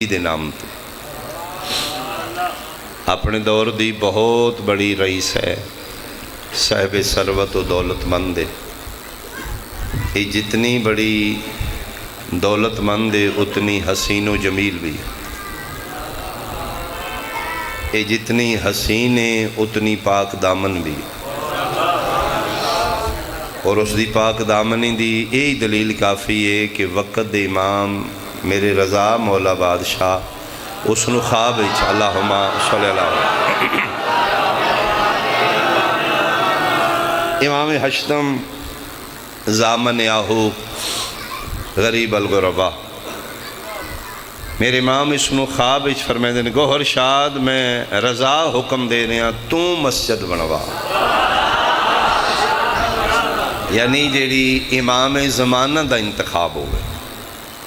دے نام تے اپنے دور دی بہت بڑی رئیس ہے، صاحب ثروت و دولت مند ہے۔ یہ جتنی بڑی دولت مند ہے اتنی حسین و جمیل بھی ہے۔ یہ جتنی حسین ہے اتنی پاک دامن بھی ہے، اور اس دی پاک دامنی دی یہی دلیل کافی ہے کہ وقت دے امام میرے رضا مولا بادشاہ اس نو خواب اللہم صلی اللہ علیہ امام ہشتم زامن آہو غریب الغربا میرے امام اس نو خواب فرمائے دیں گوھر شاد میں رضا حکم دے رہے ہیں تو مسجد بنوا، یعنی جیڑی امام زمانہ دا انتخاب ہو گئے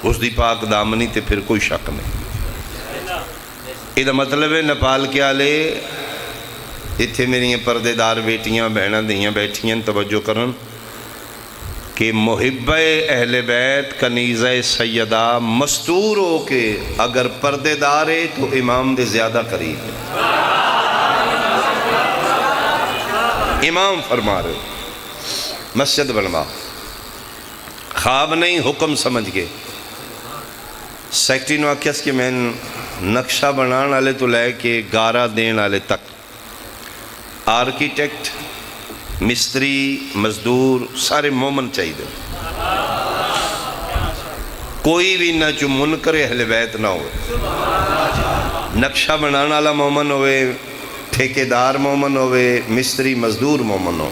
اس دی پاک دامنی تے پھر کوئی شک نہیں۔ یہ مطلب ہے نپال کے آلے اتھے میری پردے دار بیٹیاں بہناں دیاں بیٹھیاں توجہ کرن کہ محبہ اہل بیت کنیزہ سیدہ مستور ہو کے اگر پردے دار ہے تو امام دے زیادہ قریب ہے۔ امام فرما رہے مسجد بنوا، خواب نہیں حکم سمجھ کے۔ سیکٹری نو آکھیس کہ میں نقشہ بنان والے تو لے کے گارہ دین والے تک، آرکیٹیکٹ مستری مزدور سارے مومن چاہیے دے، کوئی بھی نہ جو منکر اہل بیت نہ ہوئے، نقشہ بنان والا مومن ہوئے، ٹھیکیدار مومن ہوئے، مستری مزدور مومن ہو۔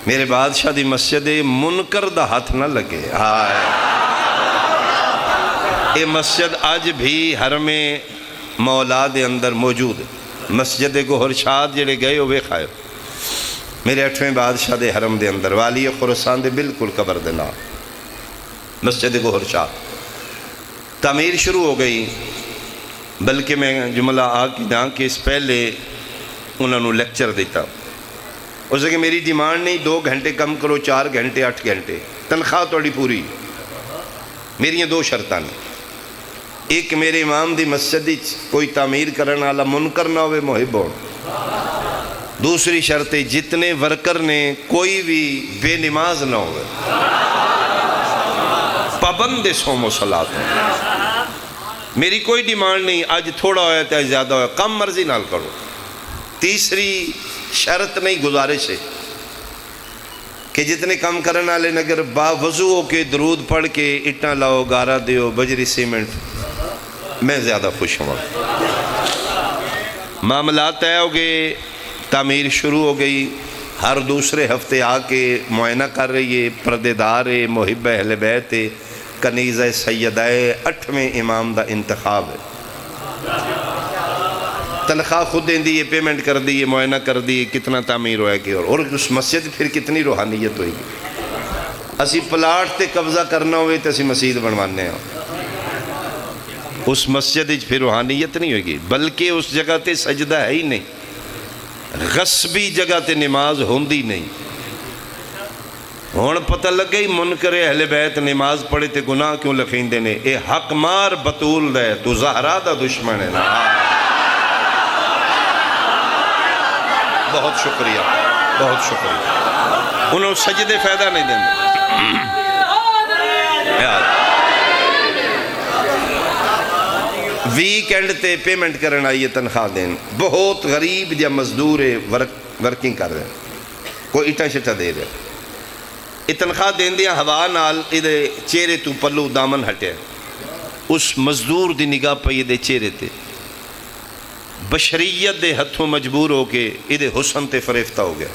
میرے بادشاہ دی مسجد منکر دا ہاتھ نہ لگے۔ یہ مسجد آج بھی حرم مولا دے اندر موجود ہے۔ مسجد گوھر شاد جڑے گئے ہوئے خائر میرے 8ویں بادشاہ دے حرم دے اندر والی خراسان دے بالکل قبر دے نام مسجد گوھر شاد تعمیر شروع ہو گئی، بلکہ میں جملہ آگے کہ اس پہلے انہوں نے لیکچر دیتا اس کہ میری ڈیمانڈ نہیں 2 گھنٹے کم کرو، 4 گھنٹے 8 گھنٹے تنخواہ توڑی پوری۔ میری 2 شرطاں نے، ایک میرے امام دی مسجد کوئی تعمیر کرنا والا منکر نہ ہوئے محب ہو، دوسری شرط جتنے ورکر نے کوئی بھی بے نماز نہ ہوئے، پابند صوم و صلاۃ۔ میری کوئی ڈیمانڈ نہیں آج تھوڑا ہویا تھا زیادہ ہویا، کم مرضی نال کرو۔ تیسری شرط نہیں گزارش ہے کہ جتنے کم کرنا والے اگر باوضو ہو کے درود پڑھ کے اٹاں لاؤ، گارہ دیو، بجری سیمنٹ، میں زیادہ خوش ہوں۔ معاملات طے ہو گئے، تعمیر شروع ہو گئی، ہر دوسرے ہفتے آ کے معائنہ کر رہی ہے، پردے دار ہے، محب اہل بیت ہے، کنیزہ سیدہ 8ویں امام دا انتخاب ہے۔ تنخواہ خود دیں دی، پیمنٹ کر دی، معائنہ کر دی، کتنا تعمیر ہویا کہ اور اس مسجد پھر کتنی روحانیت ہوئی گی۔ اسی پلاٹ تے قبضہ کرنا ہوئے تو اسی مسجد بنوانے ہیں، اس مسجد پھر روحانیت نہیں ہوگی، بلکہ اس جگہ تے سجدہ ہے ہی نہیں، غصبی جگہ تے نماز ہوندی نہیں۔ ہون پتہ لگ گئی منکر اہل بیت نماز پڑھے تے گناہ کیوں لکھیں دینے، اے حق مار بطول دے تو زہرا دا دشمن ہے نا۔ بہت شکریہ، بہت شکریہ۔ انہوں سجدے فائدہ نہیں دیں۔ ویکینڈ تے پیمنٹ کرنا آئیے تنخواہ دیں، بہت غریب یا مزدور ورکنگ کر رہے ہیں، کوئی اٹھا شٹا دے رہے، یہ تنخواہ دیں دیا ہوا نال ادھے چہرے تو پلو دامن ہٹے، اس مزدور دی نگاہ پہ یہ چہرے تے بشریت دے ہتھوں مجبور ہو کے ادھے حسن تے فریفتہ ہو گیا۔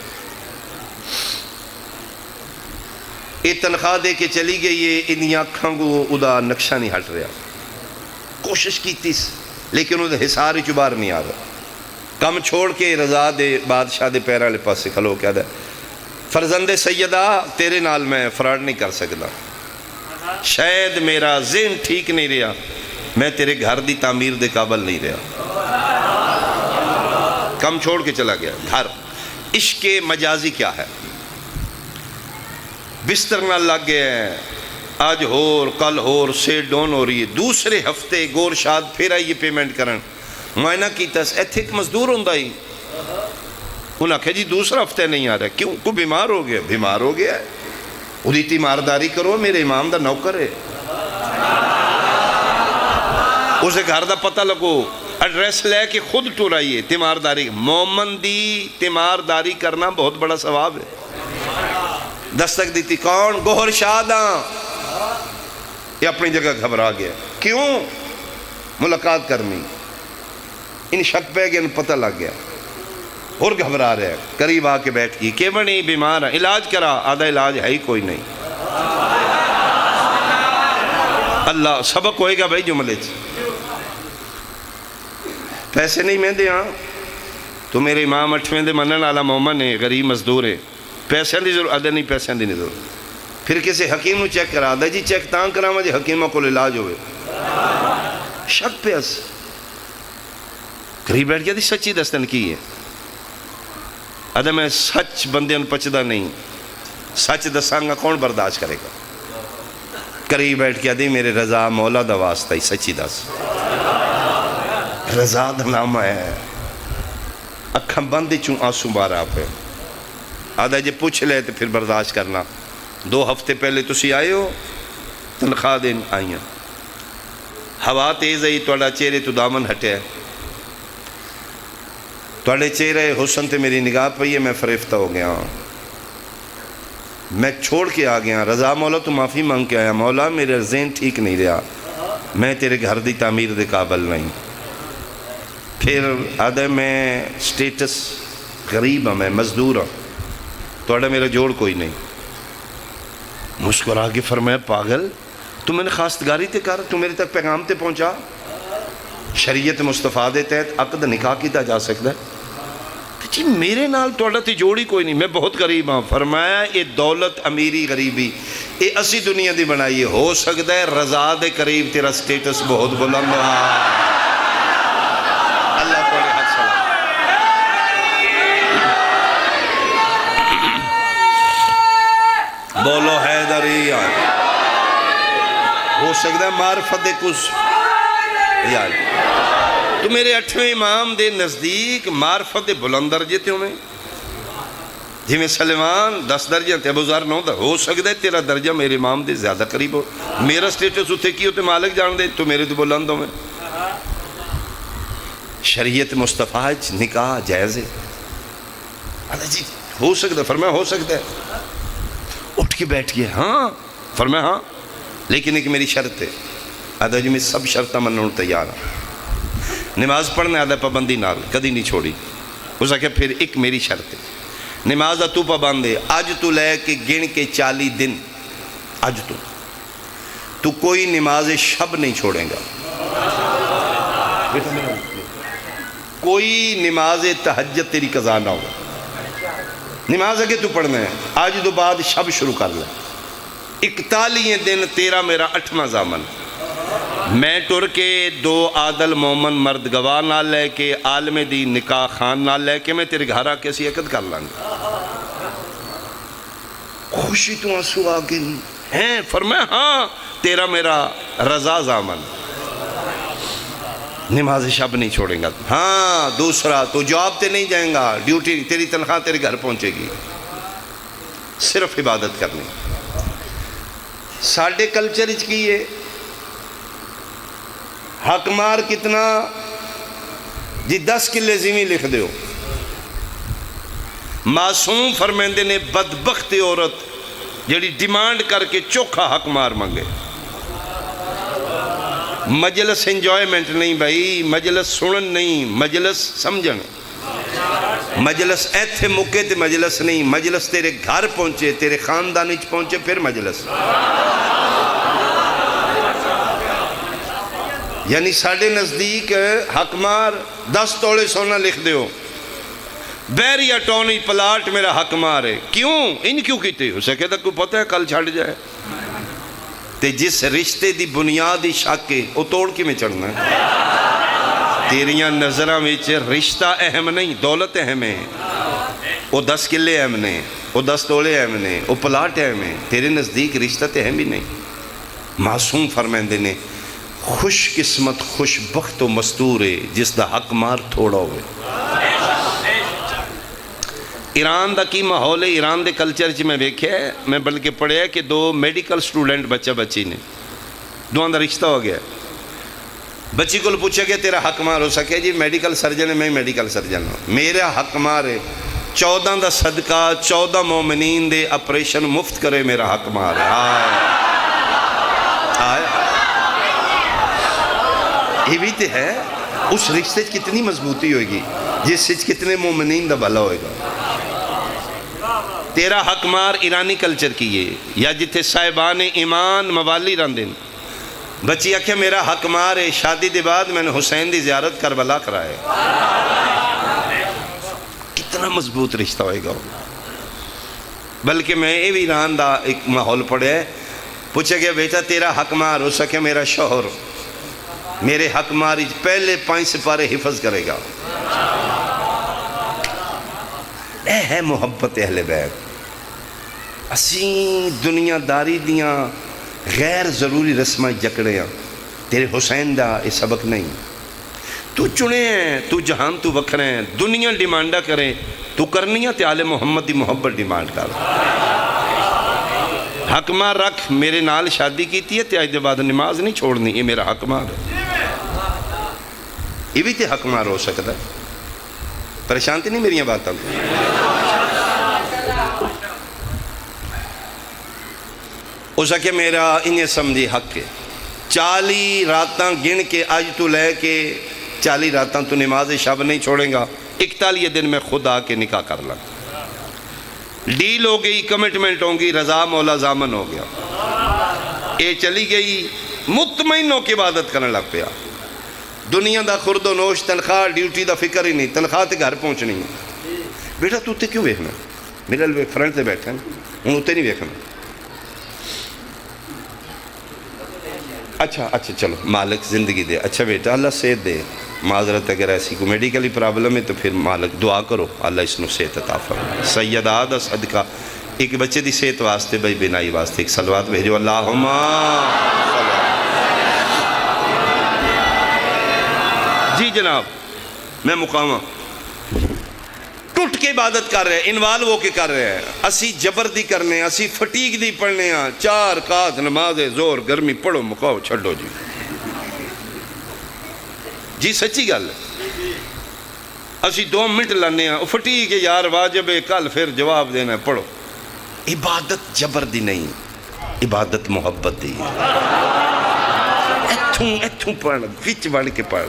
یہ تنخواہ دے کے چلی گئی ہے، انہی آنکھاں کو ادا نقشہ نہیں ہٹ رہا، کوشش کی تیس لیکن ادھے حسار چبار نہیں آ رہا، کم چھوڑ کے رضا دے بادشاہ دے پیرہ لے پاس سے کھلو کیا دے فرزند سیدہ تیرے نال میں فراڈ نہیں کر سکتا، شاید میرا ذہن ٹھیک نہیں رہا، میں تیرے گھر دی تعمیر دے قابل نہیں رہا، کم چھوڑ کے چلا گیا گھر۔ عشق مجازی کیا ہے؟ بستر نہ لگ گئے ہیں، آج ہور کل ہور سے ڈون ہو رہی ہے، دوسرے ہفتے گور شاد پھر آئیے پیمنٹ کرن، معائنہ کیتا ایتھے ایک مزدور ہوندہ ہی، انہاں کہا جی دوسرا ہفتہ نہیں آ رہا، کیوں؟ کو بیمار ہو گیا، بیمار ہو گیا ہے، اُدھی تیمارداری کرو، میرے امام دا نوکر ہے، اسے گھر دا پتہ لگو، ایڈریس لے کے خود ٹورائیے تیمارداری۔ مومن دی تیمارداری کرنا بہت بڑا ثواب ہے۔ دستک دیتی کون؟ گوھر شاداں، یہ اپنی جگہ گھبرا گیا، کیوں؟ ملاقات کرنی، ان شک پہ گیا، ان پتہ لگ گیا، اور گھبرا رہے ہیں، قریب آ کے بیٹھ گئی، کہ بنی بیمار ہے، علاج کرا، آدھا علاج ہے ہی کوئی نہیں۔ اللہ سبق ہوئے گا بھائی جملے چ، پیسے نہیں میں دے، ہاں تو میرے امام 8ویں دے منن والا مومن ہے، غریب مزدور ہے، پیسے دی ضرورت، آدھا نہیں پیسے دی نہیں ضرورت، پھر کسی حکیم نو چیک کرا، آدھا جی چیک تاں کرا جی حکیمہ کو علاج ہوئے، شک پہ اس قریب بیٹھ گیا دی سچی دستن کی ہے، آدھا میں سچ بندے ان پچدا نہیں، سچ دسانگا کون برداشت کرے گا؟ قریب بیٹھ گیا دی میرے رضا مولا دا واسطہ ہی سچی دس، رضا دا نام ہے، اکھاں بندی چون آنسو بارا پہ، آدھا جی پوچھ لے تو پھر برداشت کرنا، 2 ہفتے پہلے تسی آئے ہو، تنخواہ دین آئیاں، ہوا تیز ہے، توڑا چہرے تو دامن ہٹے ہے، توڑے چہرے حسن تے میری نگاہ پہ میں فریفتہ ہو گیا ہوں، میں چھوڑ کے آ گیا، رضا مولا تو معافی مانگ کے آیا، مولا میرے ذہن ٹھیک نہیں رہا، میں تیرے گھر دی تعمیر دے قابل نہیں، پھر آدھے میں سٹیٹس غریب ہوں، میں مزدور ہوں، توڑا میرا جوڑ کوئی نہیں، مسکرا کے فرمایا پاگل تو میں نے خواستگاری تے کر، تو میرے تک پیغام تے پہنچا، شریعت مصطفیٰ دے تحت عقد نکاح کیتا جا سکتا ہے، جی میرے نال توڑا تے جوڑی کوئی نہیں، میں بہت غریب ہوں، فرمایا یہ دولت امیری غریبی یہ اسی دنیا دی بنائی ہے، ہو سکتا ہے رضا دے قریب تیرا سٹیٹس بہت بلند ہوا، اللہ کو لے حد سلام، بولو حیدری آئے، ہو سکتا ہے معرفت کچھ یاد، تو میرے 8ویں امام دے نزدیک معرفت بلند درجے تھے ہمیں، جی میں سلیمان 10 درجہ تھے، ابو ذر 9 ہو سکتا ہے تیرا درجہ میرے امام دے زیادہ قریب ہو، میرا سٹیٹس اتھے کی ہوتے مالک جان دے، تو میرے تو بلند ہو میں، شریعت مصطفیٰ نکاح جائز ہے، اللہ جی ہو سکتا ہے، فرمایا ہو سکتا ہے، اٹھ کے بیٹھ گئے، ہاں فرمایا ہاں، لیکن ایک میری شرط ہے، آدھا جی میں سب شرطہ مننے تیار ہوں، نماز پڑھنے آدھا پابندی نال کدی نہیں چھوڑی، اس آکھا پھر ایک میری شرط ہے، نماز تو پابند ہے، آج تو لے کے گن کے 40 دن، آج تو کوئی نماز شب نہیں چھوڑیں گا، کوئی نماز تہجد تیری قضا نہ ہوگا، نماز اگے تو پڑھنا ہے، آج تو بعد شب شروع کر لیں، 41 دن تیرا میرا 8واں زامن، میں ٹر کے 2 عادل مومن مرد گواہ نہ لے کے عالم دی نکاح خان نہ لے کے میں تیرے گھر آکے سی عقد کر لانگا، خوشی تو آنسو آگے ہیں، فرمایا ہاں تیرا میرا رضا زامن، نماز شب نہیں چھوڑیں گا، ہاں دوسرا تو جاب تے نہیں جائیں گا، ڈیوٹی تیری تنخواہ تیرے گھر پہنچے گی، صرف عبادت کرنی، ساڑھے کلچر اچ کی ہے، حق مار کتنا جی 10 کلے زمین لکھ دیو، معصوم فرمیندے نے بدبخت عورت جڑی ڈیمانڈ کر کے چوکھا حق مار منگے، مجلس انجوائمنٹ نہیں بھائی، مجلس سنن نہیں، مجلس سمجھن، مجلس ایتھے مکے تے مجلس نہیں، مجلس تیرے گھر پہنچے، تیرے خاندانی پہنچے، پھر مجلس، یعنی ساڑھے نزدیک حق مار 10 تولے سونا لکھ دیو، بیریا ٹونی پلاٹ میرا حق مار ہے، کیوں؟ ان کیوں کیتے؟ اسے کہتا کوئی پتہ ہے کل چھڑ جائے، تے جس رشتے دی بنیادی شاکے وہ توڑ کے میں چڑھنا ہے، تیریاں نظرہ میں رشتہ اہم نہیں، دولت اہم ہے، وہ 10 کلے اہم نے، وہ 10 تولے اہم نے، وہ پلاٹ اہم ہے، تیرے نزدیک رشتہ تے اہم ہی نہیں، معصوم فرمیندے نے خوش قسمت خوش بخت و مستور ہے جس دا حق مار تھوڑا ہوئے. ایران دا کی ماحول ہے، ایران دے کلچر چ میں ویکھیا ہے، میں بلکہ پڑھیا کہ 2 میڈیکل سٹوڈنٹ بچہ بچی نے، دوہاں دا رشتہ ہو گیا. بچی کو پوچھا کہ تیرا حق مار ہو سکے؟ جی میڈیکل سرجن ہے، میں میڈیکل سرجن ہوں، میرا حق مار ہے 14 دا صدقہ 14 مومنین دے آپریشن مفت کرے، میرا حق مار ہے. یہ بھی تو ہے اس رشتے کتنی مضبوطی ہوئے گی جس سے کتنے مومنین دا بھلا ہوئے گا. تیرا حق مار ایرانی کلچر کی ہے، یا جتھے صاحبان ایمان موالی رہندے ہیں. بچی آکھے میرا حق مار ہے، شادی دے بعد میں نے حسین دی زیارت کربلا کرائے. کتنا مضبوط رشتہ ہوئے گا. بلکہ میں یہ بھی ایران دا ایک ماحول پڑھے، پوچھا گیا بیٹا تیرا حق مار ہو سکے؟ میرا شوہر میرے حق ماری پہلے 5 سپارے حفظ کرے گا. اے ہے محبت اہل بیت. اسی دنیا داری دیاں غیر ضروری رسمیں جکڑے ہیں، تیرے حسین دا یہ سبق نہیں. تو چنے ہیں، تو جہان تو وکھرے ہیں، دنیا ڈیمانڈا کریں تو کرنی ہے، تے آل محمد دی محبت ڈیمانڈ کر. حق مار رکھ، میرے نال شادی کیتی ہے تے آج دے بعد نماز نہیں چھوڑنی، یہ میرا حق مار ہے. یہ بھی تے حق مار ہو سکتا ہے. پریشان تے نہیں میری باتاں؟ اس کہ میرا انہیں سمجھی حق ہے. 40 راتاں گن کے آج تو لے کے 40 راتاں تو نماز شب نہیں چھوڑیں گا، 41 دن میں خود آ کے نکاح کر لگ. ڈیل ہو گئی، کمٹمنٹ ہوں گی، رضا مولا زامن ہو گیا. اے چلی گئی، مطمئن ہو کے عبادت کرنے لگ پیا. دنیا دا خرد و نوش، تنخواہ ڈیوٹی دا فکر ہی نہیں، تنخواہ تے گھر پہنچنی ہے. بیٹا تو تے کیوں ویکھنا؟ میرے فرنٹ تے بیٹھا ہوں اتنے نہیں ویکھنا. اچھا چلو مالک زندگی دے. اچھا بیٹا اللہ صحت دے. معذرت اگر ایسی کوئی میڈیکلی پرابلم ہے تو پھر مالک دعا کرو اللہ اس نو صحت عطا فرمائے. سیدہ دا صدقہ ایک بچے دی صحت واسطے بھائی بینائی واسطے ایک صلوات بھیجو. اللہم جی جناب میں مقامہ ٹوٹ کے عبادت کر رہے ہیں، انوالو ہو کے کر رہے ہیں. اسی جبر دی کرنے ہیں، اسی فٹیگ دی پڑھنے ہیں. 4 رکعت نماز زور گرمی پڑھو مکاؤ چھڑو جی. جی سچی گل ہے. اسی 2 منٹ لانے ہیں فٹیگ یار واجب ہے کل پھر جواب دینا ہے پڑھو. عبادت جبر دی نہیں، عبادت محبت دی. ایتھوں پڑھ وچ بڑھ کے پڑھ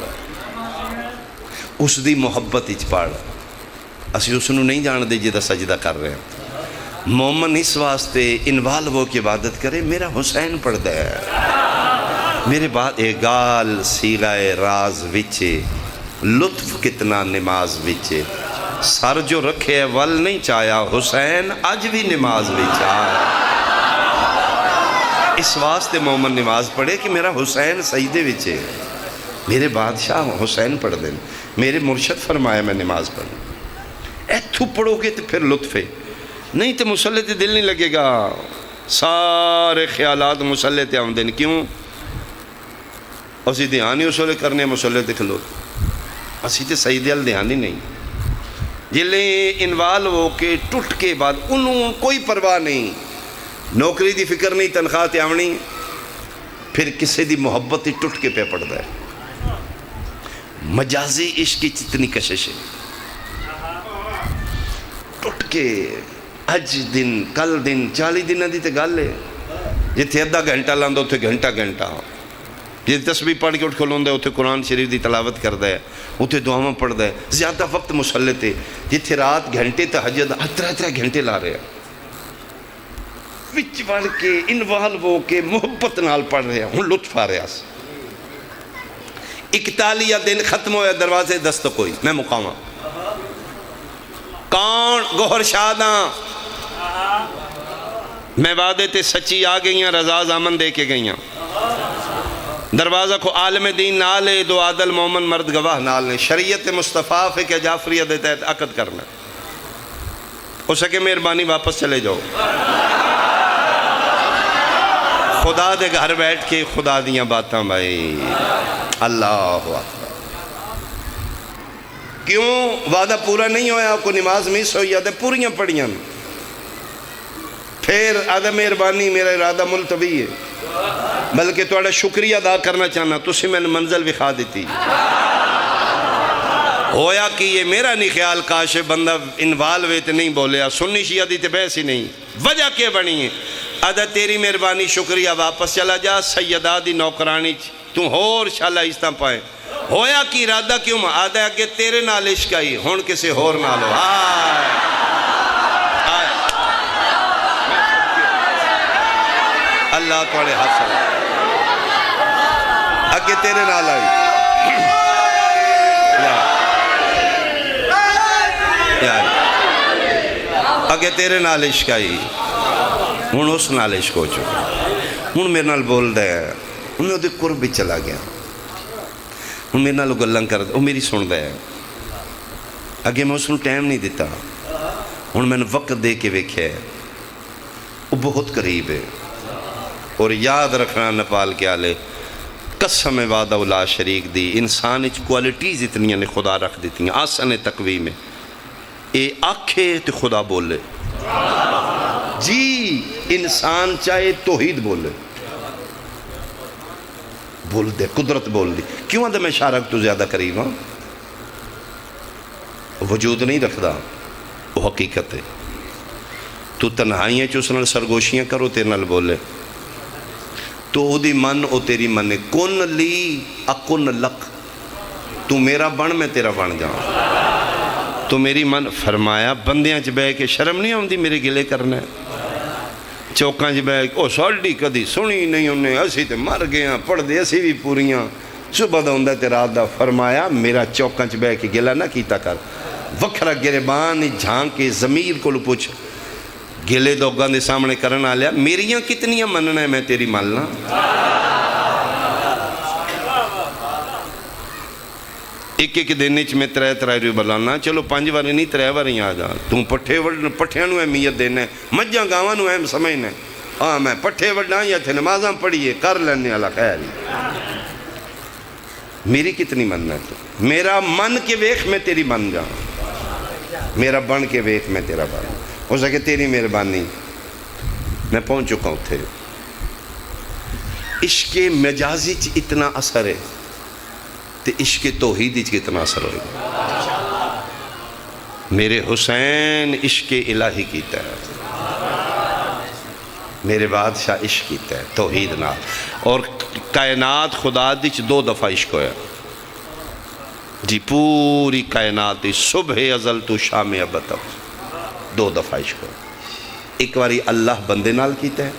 اس دی محبت اچ پڑھ. اسی اس نو نہیں جان دے جدہ سجدہ کر رہے ہیں. مومن اس واسطے انوالو ہو کے عبادت کرے میرا حسین پڑھ دے. میرے بعد اے گال سیغہ راز وچے لطف کتنا نماز وچے. سر جو رکھے ول نہیں چاہیا حسین اج بھی نماز وچ آیا. اس واسطے مومن نماز پڑھے کہ میرا حسین سجدے وچے. میرے بادشاہ حسین پڑھ دیں. میرے مرشد فرمایا میں نماز پڑھوں. ایتھو پڑھو گے تو پھر لطف ہے، نہیں تو مسلح تے دل نہیں لگے گا. سارے خیالات مسلح تے آمدے ہیں. کیوں؟ اسی دھیانی اسولے کرنے مسلح تے کھلو. اسی تے صحیح دل دھیانی نہیں. جلے انوالو ہو کے ٹوٹ کے بعد انہوں کوئی پرواہ نہیں، نوکری دی فکر نہیں، تنخواہ تے آمنی، پھر کسے دی محبت ہی ٹوٹ کے پہ پڑھ ہے. مجازی عشق کی اتنی کشش ہے. ٹوٹ کے اج دن کل دن 40 دن دی تے گل ہے. جتھے ادھا گھنٹہ لاندہ اتھے گھنٹہ جتھے تسبیح پڑھ کے اٹھ کھلوندہ اتھے قرآن شریف دی تلاوت کردہ ہے، اتھے دعاواں پڑھدہ ہے. زیادہ وقت مسلح تے جتھے رات گھنٹے تہجد 3 گھنٹے لا رہے ہیں. وچ بڑھ کے انوالو ہو کے محبت نال پڑھ رہے ہیں. ہوں لطف آ رہے ہیں. 41 دن ختم ہویا دروازے دستک ہوئی. میں مقامہ کون؟ گوھر شاداں میں وعدے تے سچی آ گئیاں، رضا زامن دے کے گئیاں. دروازہ کو عالم دین نالے، 2 عادل مومن مرد گواہ نالے. شریعت مصطفیٰ فقہ جعفریہ دے تحت عقد کرنا. ہو سکے مہربانی واپس چلے جاؤ. خدا دے گھر بیٹھ کے خدا دیاں باتاں بھائی اللہ اکبر کیوں وعدہ پورا نہیں ہویا کو نماز مس ہوئی آدھے پوریاں پڑھیاں پھر آدھے مہربانی میرا ارادہ ملتوی ہے بلکہ تھوڑا شکریہ ادا کرنا چاہنا تسی میں نے منزل بھی کھا دیتی ہویا کہ یہ میرا نہیں خیال کاش بندہ انوالو ہوئے نہیں بولیا سنی شیعہ دی تے بحث ہی نہیں وجہ کے بنی ہے آدھا تیری مہربانی شکریہ واپس چلا جا سیدہ دی نوکرانی تو ہور شاللہ اس طرح پائے ہویا کی ارادہ کیوں آدھا کہ تیرے نال عشق آئی ہون کسے ہور نالو اللہ توڑے حسن اگے تیرے نال آئی اگے تیرے نال عشق آئی ہون اس نال عشق ہو چکا ہون میرے نال بول دے انہوں دے قرب بھی چلا گیا ہون میرے نال گلنگ کر دے وہ میری سن دے اگے میں اس نے ٹائم نہیں دیتا ہون میں نے وقت دے کے ویکھے وہ بہت قریب ہے اور یاد رکھنا نپال کے آلے قسم وعدہ لا شریک دی انسان اچ کوالٹیز اتنی نے خدا رکھ دیتی ہیں آسن تقویم میں اے آنکھے تو خدا بولے جی انسان چاہے توحید بولے بول دے قدرت بول دی کیوں آدھے میں شارک تو زیادہ قریب ہوں وجود نہیں رکھدا وہ حقیقت ہے تو تنہائیاں چوسنال سرگوشیاں کرو تیرے نال بولے تو او دی من او تیری من کن لی اکن لک تو میرا بن میں تیرا بن جاؤں تو میری من فرمایا بندیاں چ بے کے شرم نہیں آؤں دی میرے گلے کرنا ہے چوکاں چ بے او ساڑی کدی سنی نہیں انہیں اسی تے مر گیا پڑھ دے اسی بھی پوریاں صبح دا ہوندہ تے رات دا فرمایا میرا چوکاں چ بے کے گلہ نہ کیتا کر وکھرا گریبان جھانک کے ضمیر کو پوچھ گلے دوگاں دے سامنے کرنا لیا میریاں کتنیاں مننا ہے میں تیری مالنا ایک ایک دینے چ میں ترے روی بلانا چلو 5 باری نہیں 3 باری آ جا تم پٹھے نو اہمیت دینا مجھاں گاواں نو اہم سمجھنا ہاں میں پٹھے وڈا یا تھے نمازاں پڑھیے کر لینے والا خیر میری کتنی مننا ہے تو میرا من کے ویکھ میں تیری بن جاؤں میرا بن کے ویکھ میں تیرا بن ہو سکے تیری مہربانی میں پہنچ چکا ہوں تھے عشق مجازی چ اتنا اثر ہے تو عشق توحیدی چ کتنا اثر ہوئے میرے حسین عشق الہی کیتا ہے میرے بادشاہ عشق کیتا ہے توحید نہ اور کائنات خدا دی چ 2 دفعہ عشق ہویا جی پوری کائنات دی صبح ازل تو شام ابد 2 دفعہ عشق ہویا ایک واری اللہ بندے نال کیتا ہے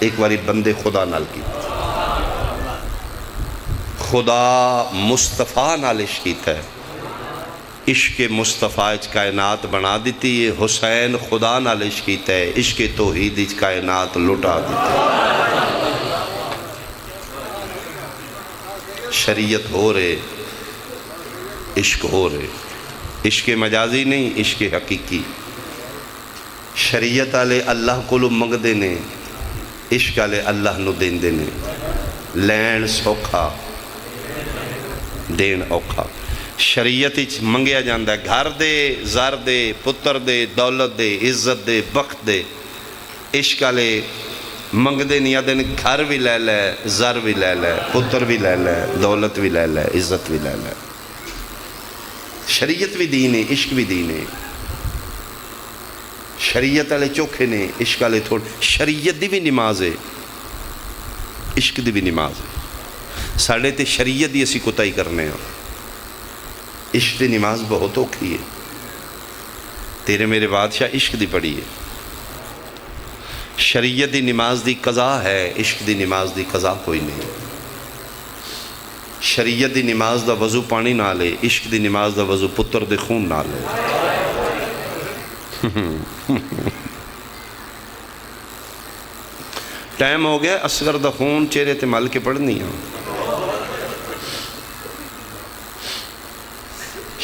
ایک واری بندے خدا نال کیتا ہے خدا مصطفیٰ نال عشق کیتا ہے عشق مصطفیٰ اچ کائنات بنا دیتی ہے حسین خدا نال عشق کیتا ہے عشق توحید اچ کائنات لٹا دیتی ہے شریعت ہو رہے عشق ہو رہے عشق مجازی نہیں عشق حقیقی شریعت آلے اللہ کو منگ دینے عشق آلے اللہ نو دین دینے لین سوکھا دین اوکھا شریعت اچ منگیا جاندہ ہے گھر دے زر دے پتر دے دولت دے عزت دے بخت دے عشق آلے منگ دے نہیں آدھے گھر بھی لے لے زر بھی لے لے پتر بھی لے لے دولت بھی لے لے عزت بھی لے لے شریعت بھی دین ہے عشق بھی دین ہے شریعت والے چوکھے نے عشق والے تھوڑے شریعت دی بھی نماز ہے عشق دی بھی نماز ہے ساڑھے تے شریعت دی اسی کوتاہی کرنے ہیں عشق دی نماز بہت اوکھی ہے تیرے میرے بادشاہ عشق دی پڑھی ہے شریعت دی نماز دی قضا ہے عشق دی نماز دی قضا کوئی نہیں شریعت دی نماز دا وضو پانی نہ لے عشق دی نماز دا وضو پتر دے خون نہ لے ٹائم ہو گیا اصغر دا خون چہرے تے مل کے پڑھنی ہے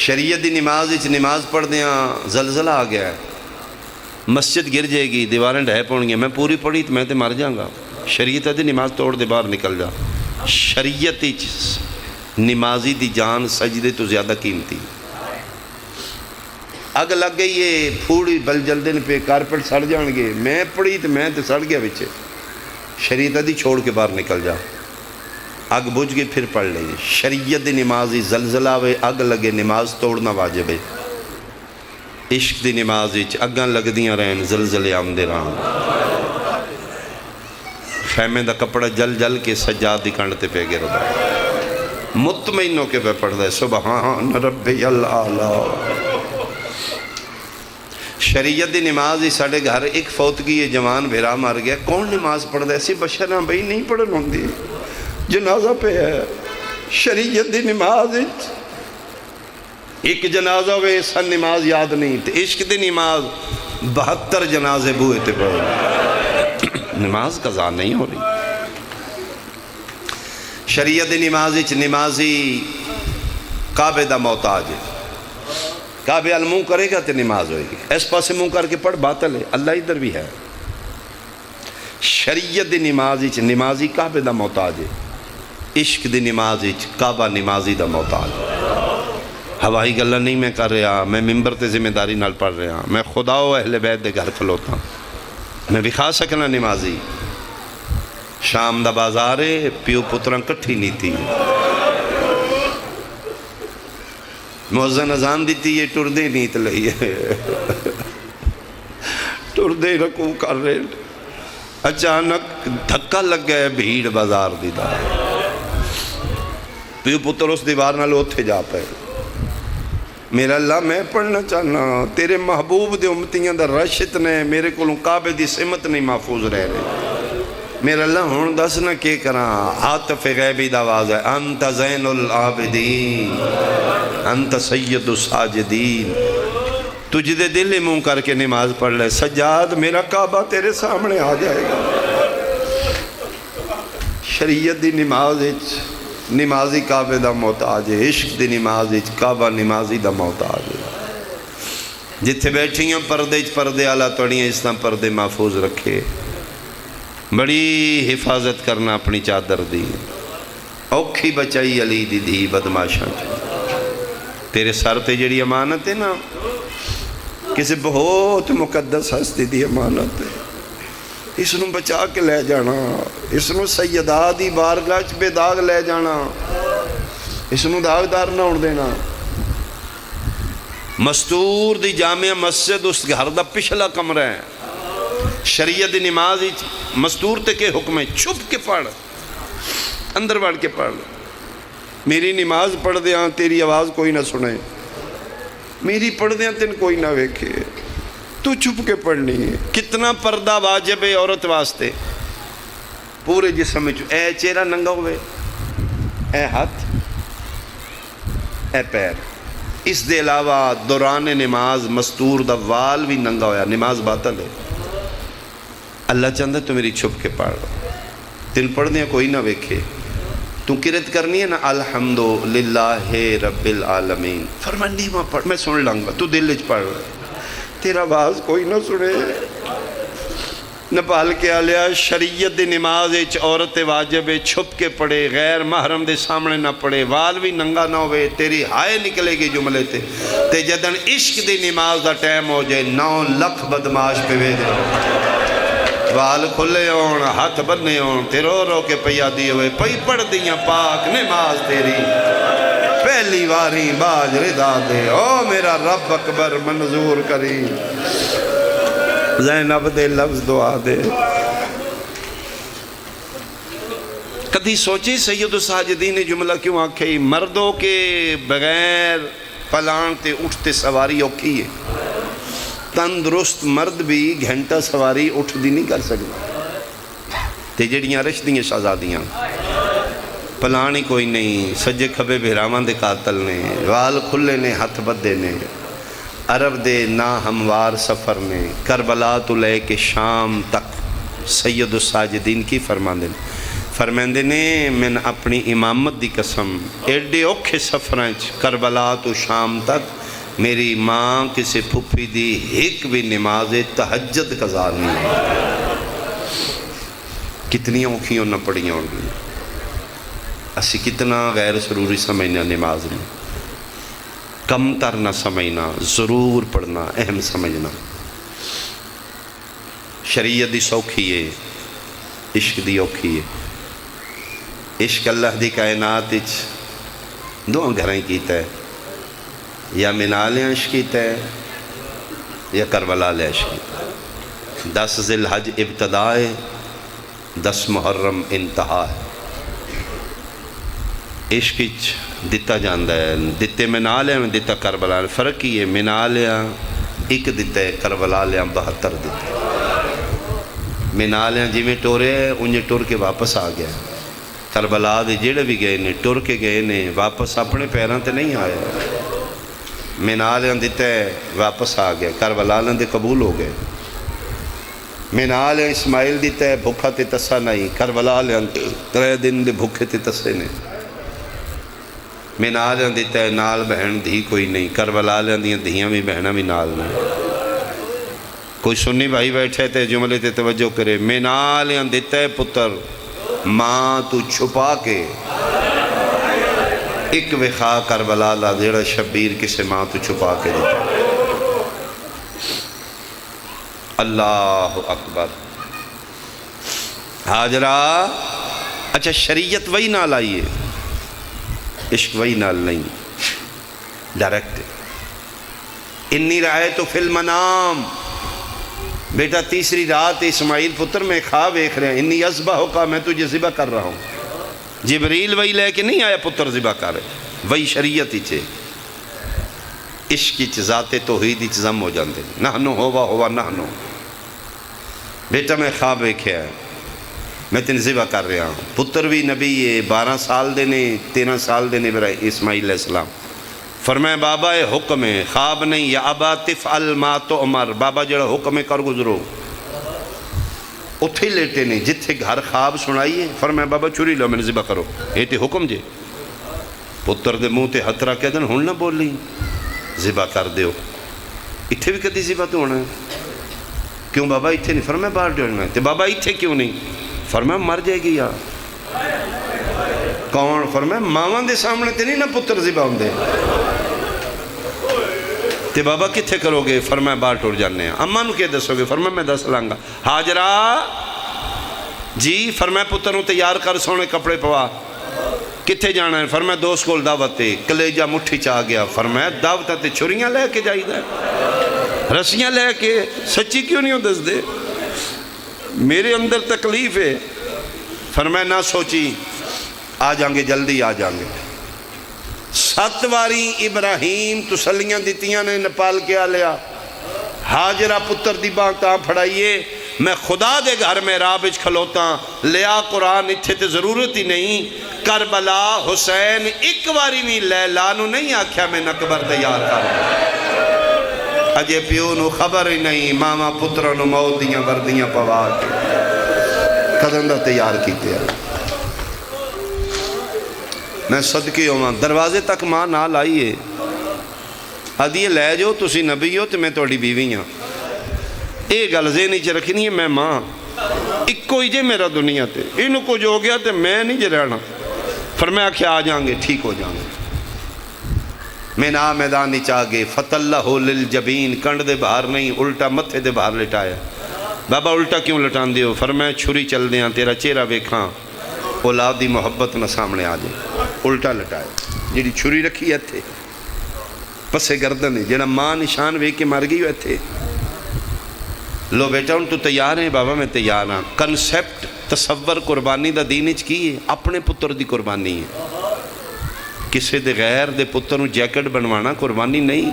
شریعت دی نماز اچ نماز پڑھ دیاں زلزلہ آ گیا ہے مسجد گر جائے گی دیواریں ڈھہ پڑیں گے میں پوری پڑھی تو میں تے مر جاؤں گا شریعت دی نماز توڑ دے باہر نکل جا. شریعت نمازی دی جان سجدے تو زیادہ قیمتی. اگ لگ گئی ہے پھوڑی بل جلدے پہ کارپیٹ سڑ جان گے. میں پڑھی تو میں تو سڑ گیا بچے. شریعت دی چھوڑ کے باہر نکل جا. اگ بجھ گئی پھر پڑھ لیں. شریعت دی نمازی زلزلہ وے اگ لگے نماز توڑنا واجب ہے. عشق دی نماز اگاں لگ دیاں رہن زلزلے آمدے رہن. خیمے دا کپڑا جل جل کے سجاد دی کنڈ تے پہ گر دا. مطمئن ہو کے پہ پڑھ دے سبحان ربی العالی. شریعت دی نماز ہی ساڑھے گھر ایک فوتگی ہے جوان بھیرا مار گیا. کون نماز پڑھ دے ایسی بشر ہاں بھئی نہیں پڑھن ہوندی. جنازہ پہ ہے شریعت دی نماز ایک جنازہ ہوئے سن نماز یاد نہیں تھے. عشق دی نماز 72 جنازے بوئے تھے پڑھ. نماز قضا نہیں ہو رہی. شریعت دی نماز نمازی کعبے دا محتاج ہے. کعبے المنہ کرے گا تو نماز ہوئے گی. اس پاسے منہ کر کے پڑھ باطل ہے. اللہ ادھر بھی ہے. شریعت دی نماز نمازی کعبے دا محتاج ہے. عشق دی نماز کعبہ نمازی دا محتاج ہے. ہوائی گلہ نہیں میں کر رہا. میں ممبر تے ذمہ داری نال پڑھ رہا. میں خدا و اہل بیت دے گھر کھلوتا. میں دکھا سکنا نمازی. شام دا بازار ہے پیو پتران کٹھی نہیں تھی. موزن اذان دیتی یہ ٹردے نیت لئی ہے. ٹردے رکوع کر رہے. اچانک دھکا لگ گئے بھیڑ بازار دی دا. پیو پتر اس دیوار نہ لوتھے جا پہ. میرا اللہ میں پڑھنا چاہنا تیرے محبوب دے امتیاں دا رشت نے میرے کو کعبے دی سمت نہیں محفوظ رہ رہے. میرا اللہ ہون دسنا کے کراں. عاطف غیبی دا آواز ہے انت زین العابدین انت سید الساجدین. تجھ دے دل منہ کر کے نماز پڑھ لے. سجاد میرا کعبہ تیرے سامنے آ جائے گا. شریعت دی نماز نمازی کعبے دا محتاج ہے. عشق دی نماز کعبہ نمازی دا محتاج ہے. جتھے بیٹھیاں پردے آلہ توڑیاں اس طرح پردے محفوظ رکھے. بڑی حفاظت کرنا اپنی چادر دی. اوکھی بچائی علی دی دھی بدماشاں. تیرے سر تے جڑی امانت ہے نا کسی بہت مقدس ہستی دی امانت ہے. اس نو بچا کے لے جانا. اس نو سیدہ دی بارگاہ بے داغ لے جانا. اس نو داغدار نہ ہونے دینا. مستور دی جامع مسجد اس گھر دا پچھلا کمرہ ہے. شریعت دی نماز مستور تے کے حکم ہے چھپ کے پڑھ اندر بڑھ کے پڑھ. میری نماز پڑھ دیاں تیری آواز کوئی نہ سنے. میری پڑھ دیاں تین کوئی نہ ویکھے. تو چھپ کے پڑھنی ہے. کتنا پردہ واجب ہے عورت واسطے. پورے جسم میں اے چہرہ ننگا ہوئے اے ہاتھ اے پیر. اس دے علاوہ دوران نماز مستور دا وال بھی ننگا ہویا نماز باطل ہے. اللہ چاہتا ہے تو میری چھپ کے پڑھ. تین پڑھ دیا کوئی نہ ویکھے. تو کرت کرنی ہے نا الحمدللہ رب العالمین. فرمانی میں پڑھ میں سن لوں گا. تو دل وچ پڑھ تیرا آواز کوئی نہ سنے. نپال کے آلیا شریعت دی نماز عورت واجب چھپ کے پڑھے. غیر محرم دے سامنے نہ پڑھے. وال بھی ننگا نہ ہوئے. تیری ہائے نکلے گی جملے تے جدن عشق دی نماز دا ٹائم ہو جائے 9 لاکھ بدماش پہ وے دے. وال کھلے ہون ہاتھ بننے ہون تے رو رو کے پیا دی ہوئے پئی پڑھ دیاں پاک نماز تیری. پہلی واری باج رضا دے. او میرا رب اکبر منظور کری. زینب دے لفظ دعا دے. کدھی سوچی سید الساجدین نے جملہ کیوں آکھے مردوں کے بغیر پلان تے اٹھتے سواری اوکھی ہے. تندرست مرد بھی گھنٹہ سواری اٹھ دی نہیں کر سکتا. تے جڑیاں رشدیاں شہزادیاں پلان ہی کوئی نہیں. سجے کھبے بہراواں دے قاتل نے. وال کھلے نے ہاتھ بدے نے. عرب دے نا ہموار سفر نے. کربلا تو لے کے شام تک سید الساجدین کی فرماندے نے میں اپنی امامت دی قسم ایڈے اوکھے سفریں کربلا تو شام تک میری ماں کسی پھپھی دی ایک بھی نماز تہجد قضا نہیں. کتنی اوکھیاں نہ پڑھیاں ہوں گی. اسی کتنا غیر ضروری سمجھنا نماز میں، کم تر نہ سمجھنا، ضرور پڑھنا، اہم سمجھنا. شریعت دی سوکھی ہے، عشق دی اوکھی ہے. عشق اللہ دی کائنات دو گھریں کیتا ہے، یا منا لے عشق کیتا ہے یا کربلا لے عشق کیتا ہے. 10 ذی الحج ابتدا ہے، 10 محرم انتہا ہے. عشق دتا جاندہ ہے، دتے منا لیا میں دتا کربلا. فرق ہی ہے، منا لیا ایک دتا ہے، کربلا لیا 72 دیتے. منا لیا جی میں ٹورے انہیں ٹور کے واپس آ گیا. کربلا دے جڑے بھی گئے نے ٹور کے گئے نے، واپس اپنے پیروں تے نہیں آئے. منا لیا دیتا ہے واپس آ گیا، کربلا لیا دے قبول ہو گئے. منا لیا اسماعیل دیتا ہے بھوکھا تے تسا نہیں، کربلا لیا 3 دن دے بھوکھے تے تسے نے. منا لیا دیتا ہے نال بہن دھی کوئی نہیں، کربلا لیا دیاں دھیاں بھی بہناں بھی نال نہیں. کوئی سنی بھائی بیٹھے تے جملے تے توجہ کرے. منا لیا دیتا ہے پتر ماں تو چھپا کے، ایک وخا کربلا لا جیڑا شبیر کسے ماں تو چھپا کے دیتا ہے. اللہ اکبر. حاجرہ اچھا شریعت وہی نال آئیے، عشق وہی نال نہیں، ڈائریکٹ. انی رأیت فی المنام، بیٹا تیسری رات اسماعیل پتر میں خواب دیکھ رہے ہیں. انی اذبحک، میں تجھے ذبح کر رہا ہوں. جبریل وہی لے کے نہیں آیا پتر ذبح کر رہے، وہی شریعت ہی چھے. عشق چ ذات توحید چ ضم ہو جاندے. نحنو ہوا نحنو. بیٹا میں خواب دیکھا ہے، میں تین ذبح کر رہا ہوں. پتر بھی نبی ہے، 12 سال دے نے 13 سال دے نے اسماعیل علیہ السلام. فرمائے بابا یہ حکم ہے، خواب نہیں. یا ابا تفعل ما تؤمر، بابا جڑا حکم ہے کر گزرو. اتھے لیٹے نہیں جتھے گھر خواب سنائیے. فرمائے بابا چھری لو میں نے ذبح کرو، یہ تے حکم جے. پتر دے منہ تے ہتھ رکھ کے دن ہن نہ بولی، ذبح کر دیو. اتھے بھی کدی ذبح تو ہونا ہے. کیوں بابا اتھے نہیں؟ فرمائے باہر ڈرنا ہے. تے بابا اتھے کیوں نہیں؟ فرمائے مر جائے گی یار. کون؟ فرمائے ماواں دے سامنے تے نہیں نہ پتر ذبح ہوندے. تے بابا کتھے کرو گے؟ فرمائے باہر ٹور جانے ہیں. اماں نو کیا دسو گے؟ فرمائے میں دس لانگا. حاجرہ جی. فرمائے پتر نو تیار کر، سونے کپڑے پوا. کتھے جانا ہے؟ فرمائے دوست کول دعوت ہے. کلیجہ مٹھی چاہ گیا. فرمائے دعوت تے چھریاں لے کے جائی دے، رسیاں لے کے. سچی کیوں نہیں ہو دس دے؟ میرے اندر تکلیف ہے. فرمائے نہ سوچی، آ جائیں گے، جلدی آ جائیں گے. 7 واری ابراہیم تسلیاں دیتیاں نے نپال کے آ لیا. حاجرہ پتر دی باں تاں پھڑائیے، میں خدا دے گھر میں رابج کھلوتا لیا قرآن اتھے تے ضرورت ہی نہیں. کربلا حسین ایک واری بھی لیلا نو نہیں آکھیا میں نکبر تیار کر. اجے پیو نو خبر ہی نہیں، ماما پتروں نو موت دیاں وردیاں پوا کے قدندہ تیار کیتے ہیں. میں صدقے ہوں، دروازے تک ماں نہ لائیے. آدھی لے جو تسی نبی ہو تو میں توڑی بیوی ہوں. اے گل ذہن چ رکھنی ہے، میں ماں ایک کوئی جے میرا دنیا تے. انہوں کچھ ہو گیا تے میں نہیں جے رہنا. فرمایا کہ آ جائیں گے، ٹھیک ہو جائیں گے. میں نا میدان نیچا گئے. فَتَلَّهُ لِلْجَبِينَ، کنڈ دے باہر نہیں، الٹا متھے دے باہر لٹایا. بابا الٹا کیوں لٹان دیو؟ فرمایا چھری چل دیاں تیرا چہرہ ویکھاں، اولاد دی محبت نہ سامنے آ جائے. الٹا لٹایا. جیڑی چھری رکھی ہے تھے پسے گردن ہے، جیڑا ماں نشان ویک کے مر گئی ہے تھے. لو بیٹا ان تو تیار ہیں؟ بابا میں تیار ہاں. کنسیپٹ تصور قربانی دا دین اچ کی ہے؟ اپنے پتر دی قربانی ہے. کسے دے غیر دے پتر نو جیکٹ بنوانا قربانی نہیں.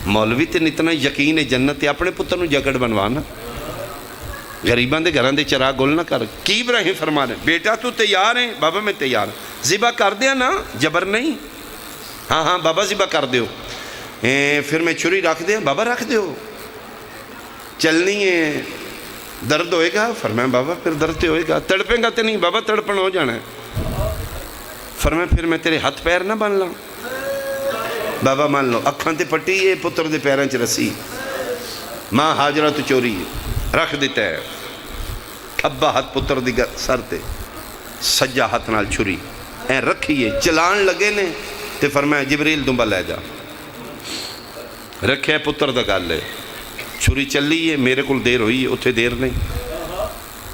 مولوی تے اتنا یقین ہے جنت ہے، اپنے پتر نو جیکٹ بنوانا. غریباں دے گھراں دے چراغ گل نہ کر. کی ابراہیم فرمانے بیٹا تو تیار ہیں؟ بابا میں تیار. ذبح کر دیا نا، جبر نہیں. ہاں ہاں بابا ذبح کر دیو. پھر میں چھری رکھ دیا؟ بابا رکھ دیو. چلنی ہے، درد ہوئے گا؟ فرمایا بابا پھر درد تے ہوئے گا. تڑپیں گا تے نہیں؟ بابا تڑپن ہو جانا ہے. فرمایا پھر میں تیرے ہاتھ پیر نہ بن لاں؟ بابا مان لو. اکھاں تے پٹی ہے، پتر دے پیراں چ رسی. ماں حاجرہ تو چوری ہے، رکھ دیتا ہے. کھبا ہاتھ پتر دی سر تے سجا ہاتھ نال چھری اے رکھیے چلان لگے نے تے فرمایا جبریل دنبا لے جا رکھے پتر دا گل ہے چھری چلیے میرے کو دیر ہوئی ہے اتھے دیر نہیں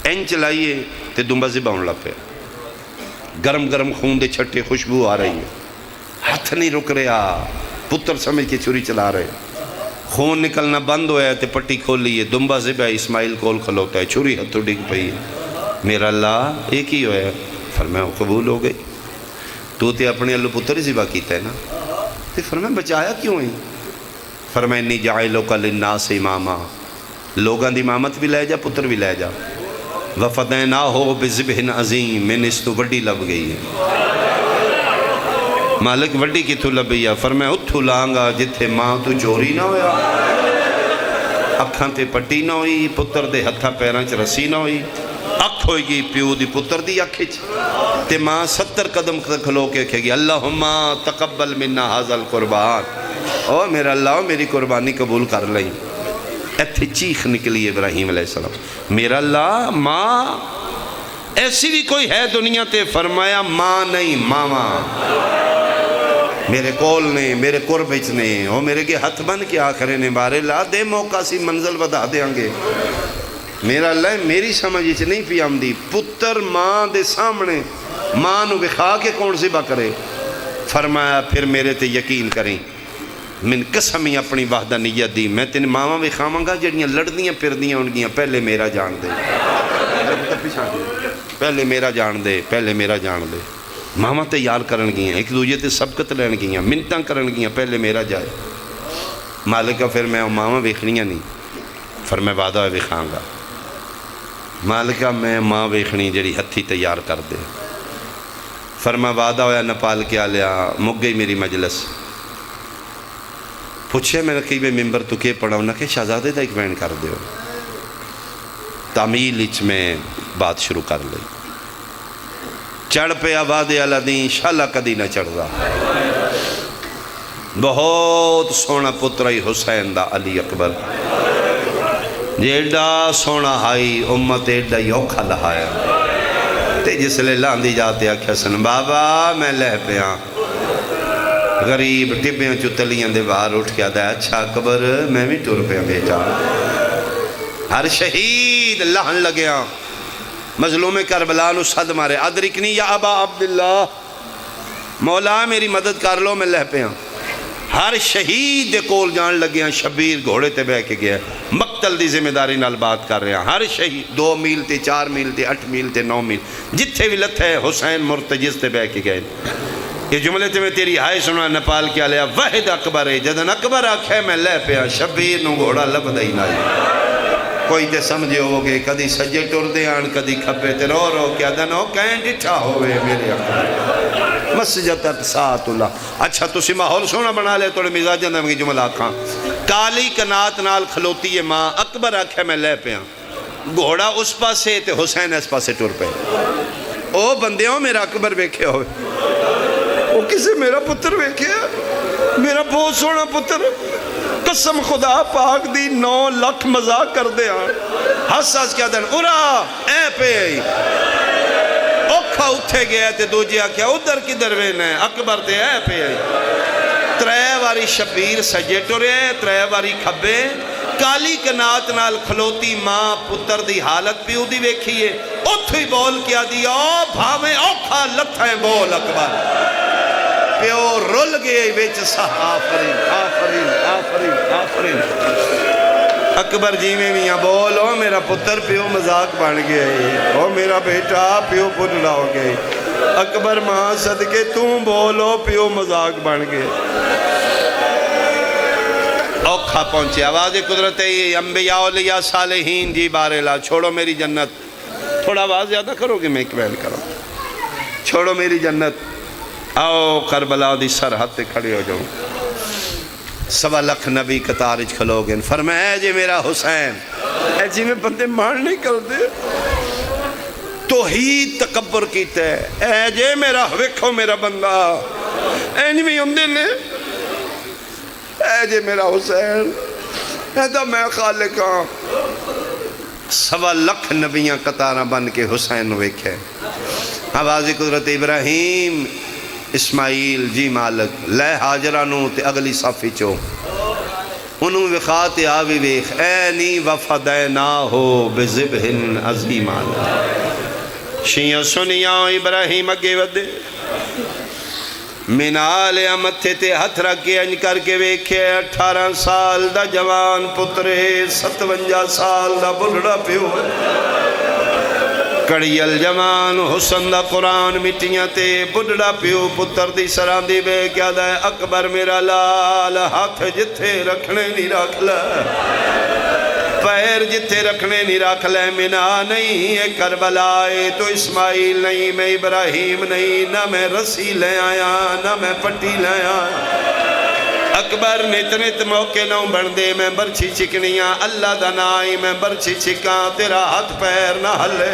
این چلائیے تے دنبا ذبح ہونے لگ پیا گرم گرم خون دے چھٹے خوشبو آ رہی ہے ہاتھ نہیں رک رہا پتر سمجھ کے چھری چلا رہے خون نکلنا بند ہوا ہے تے پٹی کھولی ہے دنبا ذبح اسماعیل کول کھلوتا ہے چھری ہتھوں ڈگ پئی ہے میرا اللہ ایک ہی ہوا ہے فرمایا قبول ہو گئی تو تے اپنے اللہ پتر ہی ذبح کیتا ہے نا تے فرمایا بچایا کیوں ہے فرمایا انی جاعلک للناس اماما لوگاں دی امامت بھی لے جا پتر بھی لے جا وفدیناہ بذبح عظیم میں نے اس تو وڈی لب گئی ہے مالک وڈی کی تو لبی ہے فرمایا اتھو لانگا جتھے ماں تو چوری نہ ہویا اکھاں تے پٹی نہ ہوئی پتر دے ہتھا پیراں چ رسی نہ ہوئی اکھ ہوئی گی پیو دی پتر دی اکھ چ تے ماں 70 قدم کھلو کے کہے گی اللہم تقبل منا ھذا القربان او میرا اللہ میری قربانی قبول کر لیں ایتھے چیخ نکلی ابراہیم علیہ السلام میرا اللہ ماں ایسی بھی کوئی ہے دنیا تے فرمایا ماں نہیں ماما میرے کول نے میرے قربچ نے او میرے کے ہاتھ بن کے آخرے نے بارے لا دے موقع سی منزل بتا دیں گے میرا اللہ میری سمجھ نہیں پی آمدی پتر ماں دے سامنے ماں نو بخا کے کون ذبح کرے فرمایا پھر میرے تے یقین کریں من قسمی اپنی وحدانیت دی میں تین ماما بھی خاماں گا جڑیاں لڑدیاں پھردیاں ان گیاں پہلے میرا جان دے پہلے میرا جان دے پہلے میرا جان دے ماما تیار کرن گیاں ایک دوجہ تے سبقت لین گیاں منتاں کرن گیاں پہلے میرا جائے مالکہ پھر میں ماما ویکھنیاں نہیں پھر میں وعدہ ویکھاں گا مالکہ میں ماں ویکھنی جڑی ہتھی تیار کر دے فرما وعدہ ہویا نپال کے آلیا مک گئی میری مجلس پوچھے میں رقیب ممبر تو کے پڑھا انہا کہ شہزادے دا ایک بین کر دیو تعمیل اچ میں بات شروع کر لئی چڑھ پہ آباد علادین شالا کدی نہ چڑھ دا بہت سونا پترائی حسین دا علی اکبر جیڑا سونا ہائی امت ایڈا یوکھا لہایا تے جس لے لاندی جاتے آکھیا سن بابا میں لہ پہ ہاں غریب ٹبیاں چتلیاں دے باہر اٹھ کے آدھا اچھا اکبر میں بھی ٹور پہ بیٹا ہر شہید لہن لگیا مظلوم کربلا نو صد مارے ادرکنی یا ابا عبداللہ مولا میری مدد کر لو میں لہ پہ ہاں ہر شہید دے کول جان لگیا شبیر گھوڑے تے بہ کے گیا مقتل دی ذمہ داری نال بات کر رہے ہیں ہر شہید 2 میل تے 4 میل تے 8 میل تے 9 میل جتھے بھی لتھے حسین مرتجز تے بہ کے گئے یہ جملے تے میں تیری ہائے سنا نپال کیا لیا واحد اکبر ہے جدن اکبر آکھے میں لے پیا شبیر نو گھوڑا لب دائی نائی کوئی تے سمجھے ہوگے کدی سجے ٹور دے آن کدی کھپے تے رو کیا دنو کہیں ڈٹھا ہوئے میرے اکبر مسجد ساتھ اللہ اچھا تسی ماحول سونا بنا لے توڑے مزاج اندر میں جملہ آکھاں کالی کنات نال کھلوتی ہے ماں اکبر آکھے میں لے پیا گھوڑا اس پاسے تے حسین اس پاسے ٹور پہ او بندیوں میرا اکبر بیکھے ہوئے وہ کسے میرا پتر ویکھیا میرا بہت سونا پتر قسم خدا پاک دی 9 لاکھ مذاق کر دے ہس کیا دن ارا اے پہ اوکھا اٹھے گیا تے دو جیا کیا ادھر کدھر وینے اکبر تے اے پہ 3 واری شبیر سجے ٹورے 3 واری کھبے کالی کنات نال کھلوتی ماں پتر دی حالت پیو دی ویکھیے اتھو ہی بول کیا دیا بھاویں اوکھا لتھیں بول اکبر پیو رول گئے بیچ ساہ آفرین آفرین آفرین آفرین اکبر جی میں میاں بولو میرا پتر پیو مذاق بن گئے او میرا بیٹا پیو پتلا ہو گئے اکبر ماں صدقے تم بولو پیو مذاق بن گئے اوکھا پہنچے آواز قدرت انبیاء اولیاء صالحین جی بارے لا چھوڑو میری جنت تھوڑا آواز زیادہ کرو گے میں ایک بیان کروں چھوڑو میری جنت آؤ کربلا دی سرحد تے کھڑے ہو جاؤں 1.25 لاکھ نبی قطارج کھلو گے فرمایا اے جے میرا حسین اے جی میں بندے مان نہیں کر دے توحید تکبر کیتے اے جے میرا ویکھو میرا بندہ اے نہیں ہوندے نے اے جے میرا حسین اے دا میں خالق ہاں سوا لکھ نبیاں قطاراں بن کے حسین نو ویکھے آواز قدرت ابراہیم اسماعیل جی مالک لے حاجرہ نو تے اگلی صافی چو انہوں وقات آوی ویخ اینی وفدیناہو بذبحن عظیمان شیعہ سنیاں ابراہیم اگے ودے منال امتھے تے ہتھ رکھ کے انج کر کے ویکھے 18 سال دا جوان پترے 57 سال دا بلڑا پیو کڑیل جوان حسن دا قرآن مٹیاں تے بڑھڑا پیو پتر دی سران دی بے کیا دے اکبر میرا لال ہاتھ جتھے رکھنے نہیں رکھ لے پیر جتھے رکھنے نہیں رکھ لے منا نہیں ہے کربلا تو اسماعیل نہیں میں ابراہیم نہیں نہ میں رسی لے آیا نہ میں پٹی لے آیا اکبر نت نت موقع نہ بن دے میں برچی چکنیاں اللہ دنائی میں برچی چکاں تیرا ہاتھ پیر نہ ہلے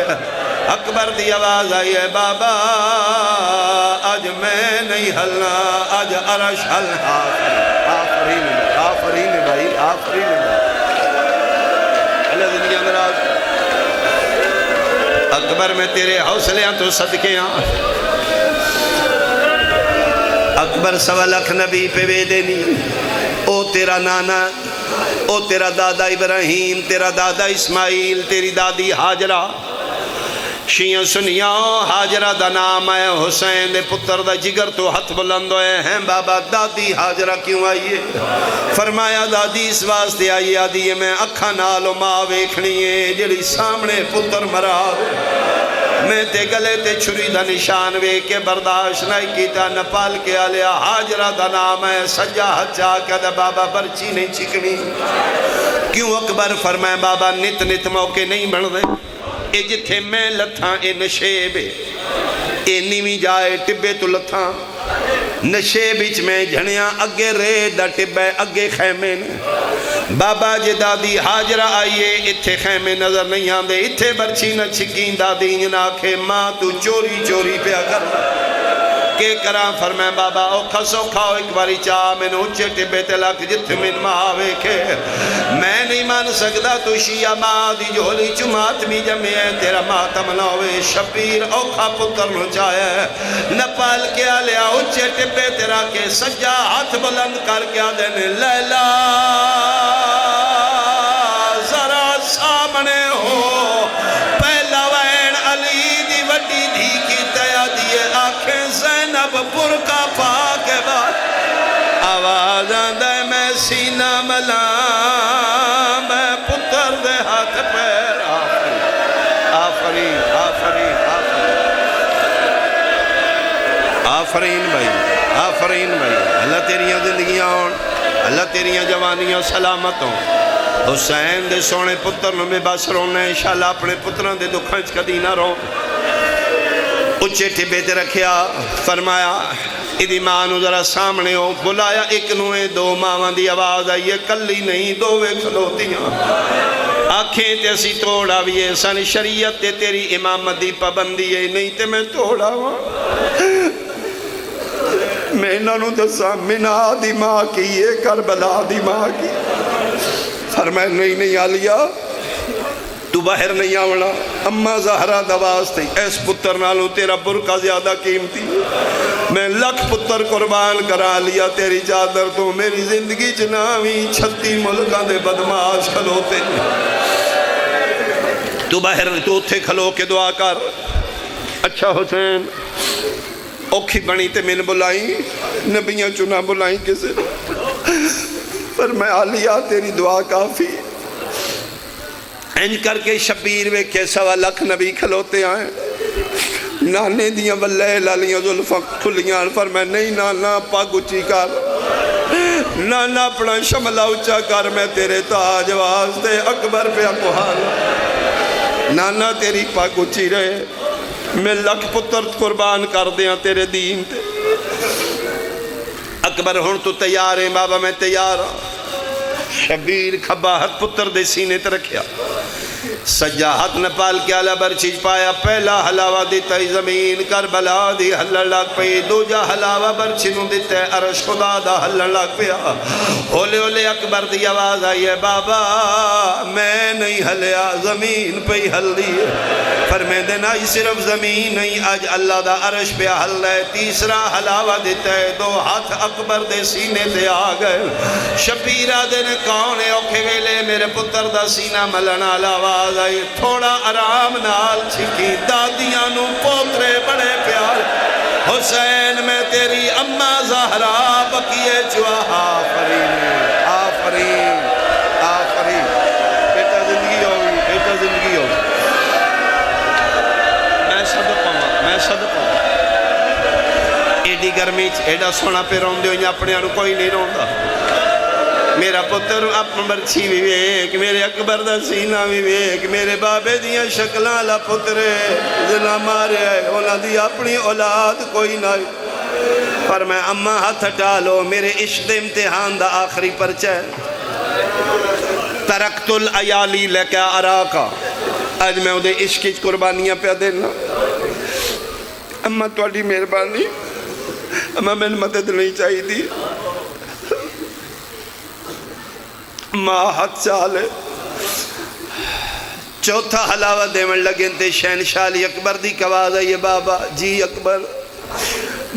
اکبر دی آواز آئی ہے بابا آج میں نہیں ہلنا آج عرش ہلنا آفرین آفرین بھائی آفرین اللہ دنیا مراز اکبر میں تیرے حوصلیاں تو صدقیاں اکبر سوا لکھ نبی پہ وے دینی او تیرا نانا او تیرا دادا ابراہیم تیرا دادا اسماعیل تیری دادی حاجرہ شیعہ سنیاں حاجرہ دا نام ہے حسین دے پتر دا جگر تو ہتھ بلند ہوئے ہیں بابا دادی حاجرہ کیوں آئیے فرمایا دادی اس واسطے آئیے آدھی میں اکھا نالو ماں ویکھنی ہے جڑی سامنے پتر مرا میں تے گلے تے چھری دا نشان وے کے برداشت نہیں کیتا نپال کے آلیا حاجرہ دا نام ہے سجا ہچا کہ بابا برچی نہیں چکنی کیوں اکبر فرمائے بابا نت نت موقع نہیں بڑھ دے اے جتھے میں لتھاں اے نشیبے اے نیوی جائے ٹبے تو لتھاں نشیبچ میں جھنیاں اگے ریدہ ٹبے اگے خیمے بابا جے دادی حاجرہ آئیے اتھے خیمے نظر نہیں آن دے اتھے برچی نہ چھکین دادی ناکھے ماں تو چوری چوری پیا کر کہ کرام فرمائیں بابا او کھسو کھاؤ ایک باری چاہ میں نے اچھے ٹبے تلک جت من ماں ویکھے میں نہیں مان سکتا تو شیعہ ماں دی جھولی چمات می جمعے تیرا ماتم نوے شبیر اوکھا پتر نو چاہے نپال کے آلیا اچھے ٹبے تیرا کے سجا ہاتھ بلند کر کے آدھنے لیلا ذرا سامنے ہو پہلا وین علی دی وڈی دھی کی تیا دیئے آنکھیں زینب برکا پاک بعد آواز آندے میں سینہ ملا میں پتر دے ہاتھ پیر آفرین آفرین آفرین بھائی آفرین بھائی اللہ تیریاں زندگیاں ہون اللہ تیریاں جوانیاں سلامت ہوں حسین دے سونے پتر نو میں بس رونے انشاءاللہ اپنے پتران دے دکھنچ کدی نہ رو اچھے ٹھبے تے رکھیا فرمایا ادھی ماں نو ذرا سامنے ہو بلایا ایک نوے دو ماں دی آواز آئیے کلی نہیں دووے کھلوتیاں آنکھیں تے اسی توڑا بھی ہے سن شریعت تے تیری امامت دی پابندی ہے نہیں تے میں توڑا ہوا میں انہوں دسا منا دی ماں کی یہ کربلا دی ماں کی فرمائے نہیں آلیا تو باہر نہیں آونا اممہ زہرہ دواز تھی ایس پتر نالو تیرا برکہ زیادہ قیمتی میں لکھ پتر قربان کرا لیا تیری چادر تو میری زندگی جناوی 36 ملکہ دے بدماش کھلوتے تو باہر تو اتھے کھلو کے دعا کر اچھا حسین اوکھی بنی تے میں نے بلائیں نبیاں چنا بلائیں کسے پر میں آلیا تیری دعا کافی انج کر کے شبیر ویکھے سوا لکھ نبی کھلوتے آئیں نانے دیاں واللہ لالیاں ظلفاں کھلیاں پر میں نہیں نانا پاگ اچھی کر نانا اپنا شملہ اچھا کر میں تیرے تاج واسطے اکبر پہ اپہالا نانا تیری پاگ اچھی رہے میں لکھ پتر قربان کر دیاں تیرے دین تے اکبر ہون تو تیار ہیں بابا میں تیار ہوں شبیر کھبا ہاتھ پتر دے سینے تے رکھیا سجا ہاتھ نپال کے آلہ برچی پایا، پہلا حلاوہ دیتا ہے زمین کربلا دی ہلن لگ پئی، دوجا حلاوہ برچی نو دیتا ہے عرش خدا دا ہلن لگ پیا۔ ہولے ہولے اکبر دی آواز آئی ہے، بابا میں نہیں ہلیا، زمین پہ ہل دی ہے۔ فرمائے دینا صرف زمین نہیں، آج اللہ دا عرش پہ ہل ہے۔ تیسرا حلاوہ دیتا ہے، دو ہاتھ اکبر دے سینے تے آ گئے۔ شبیرہ دن کون ہے اوکھے ویلے میرے پتر دا سینہ ملنا آواز آئی، تھوڑا آرام نال چھکی، دادیاں نو پوترے بڑے پیار، حسین میں تیری اماں زہرا بکیے چوا، آفرین آفرین آفرین، بیٹا زندگی ہوگی، بیٹا زندگی ہوگی۔ میں صدق ہوں ایڈی گرمی ایڈا سونا پہ رون دیو، اپنے آنو کوئی نہیں رون دا۔ میرا پتر اپن برچی بھی ویک، میرے اکبر دا سینہ بھی ویک، میرے بابے دیاں شکلان لا پترے زنا مارے آئے، اونا دی اپنی اولاد کوئی نہ۔ پر میں اماں ہاتھ ٹالو، میرے عشق امتحان دا آخری پرچہ ہے۔ ترکت العیالی لکا اراکا، آج میں ادھے عشق کی قربانیاں پہ دینا۔ اماں توڑی مہربانی، اماں میں مدد نہیں چاہی دی، ماں ہاتھ چالے۔ چوتھا حلاوہ دیمن لگیں تے شہنشاہ علی اکبر دی کواز ہے، یہ بابا جی اکبر،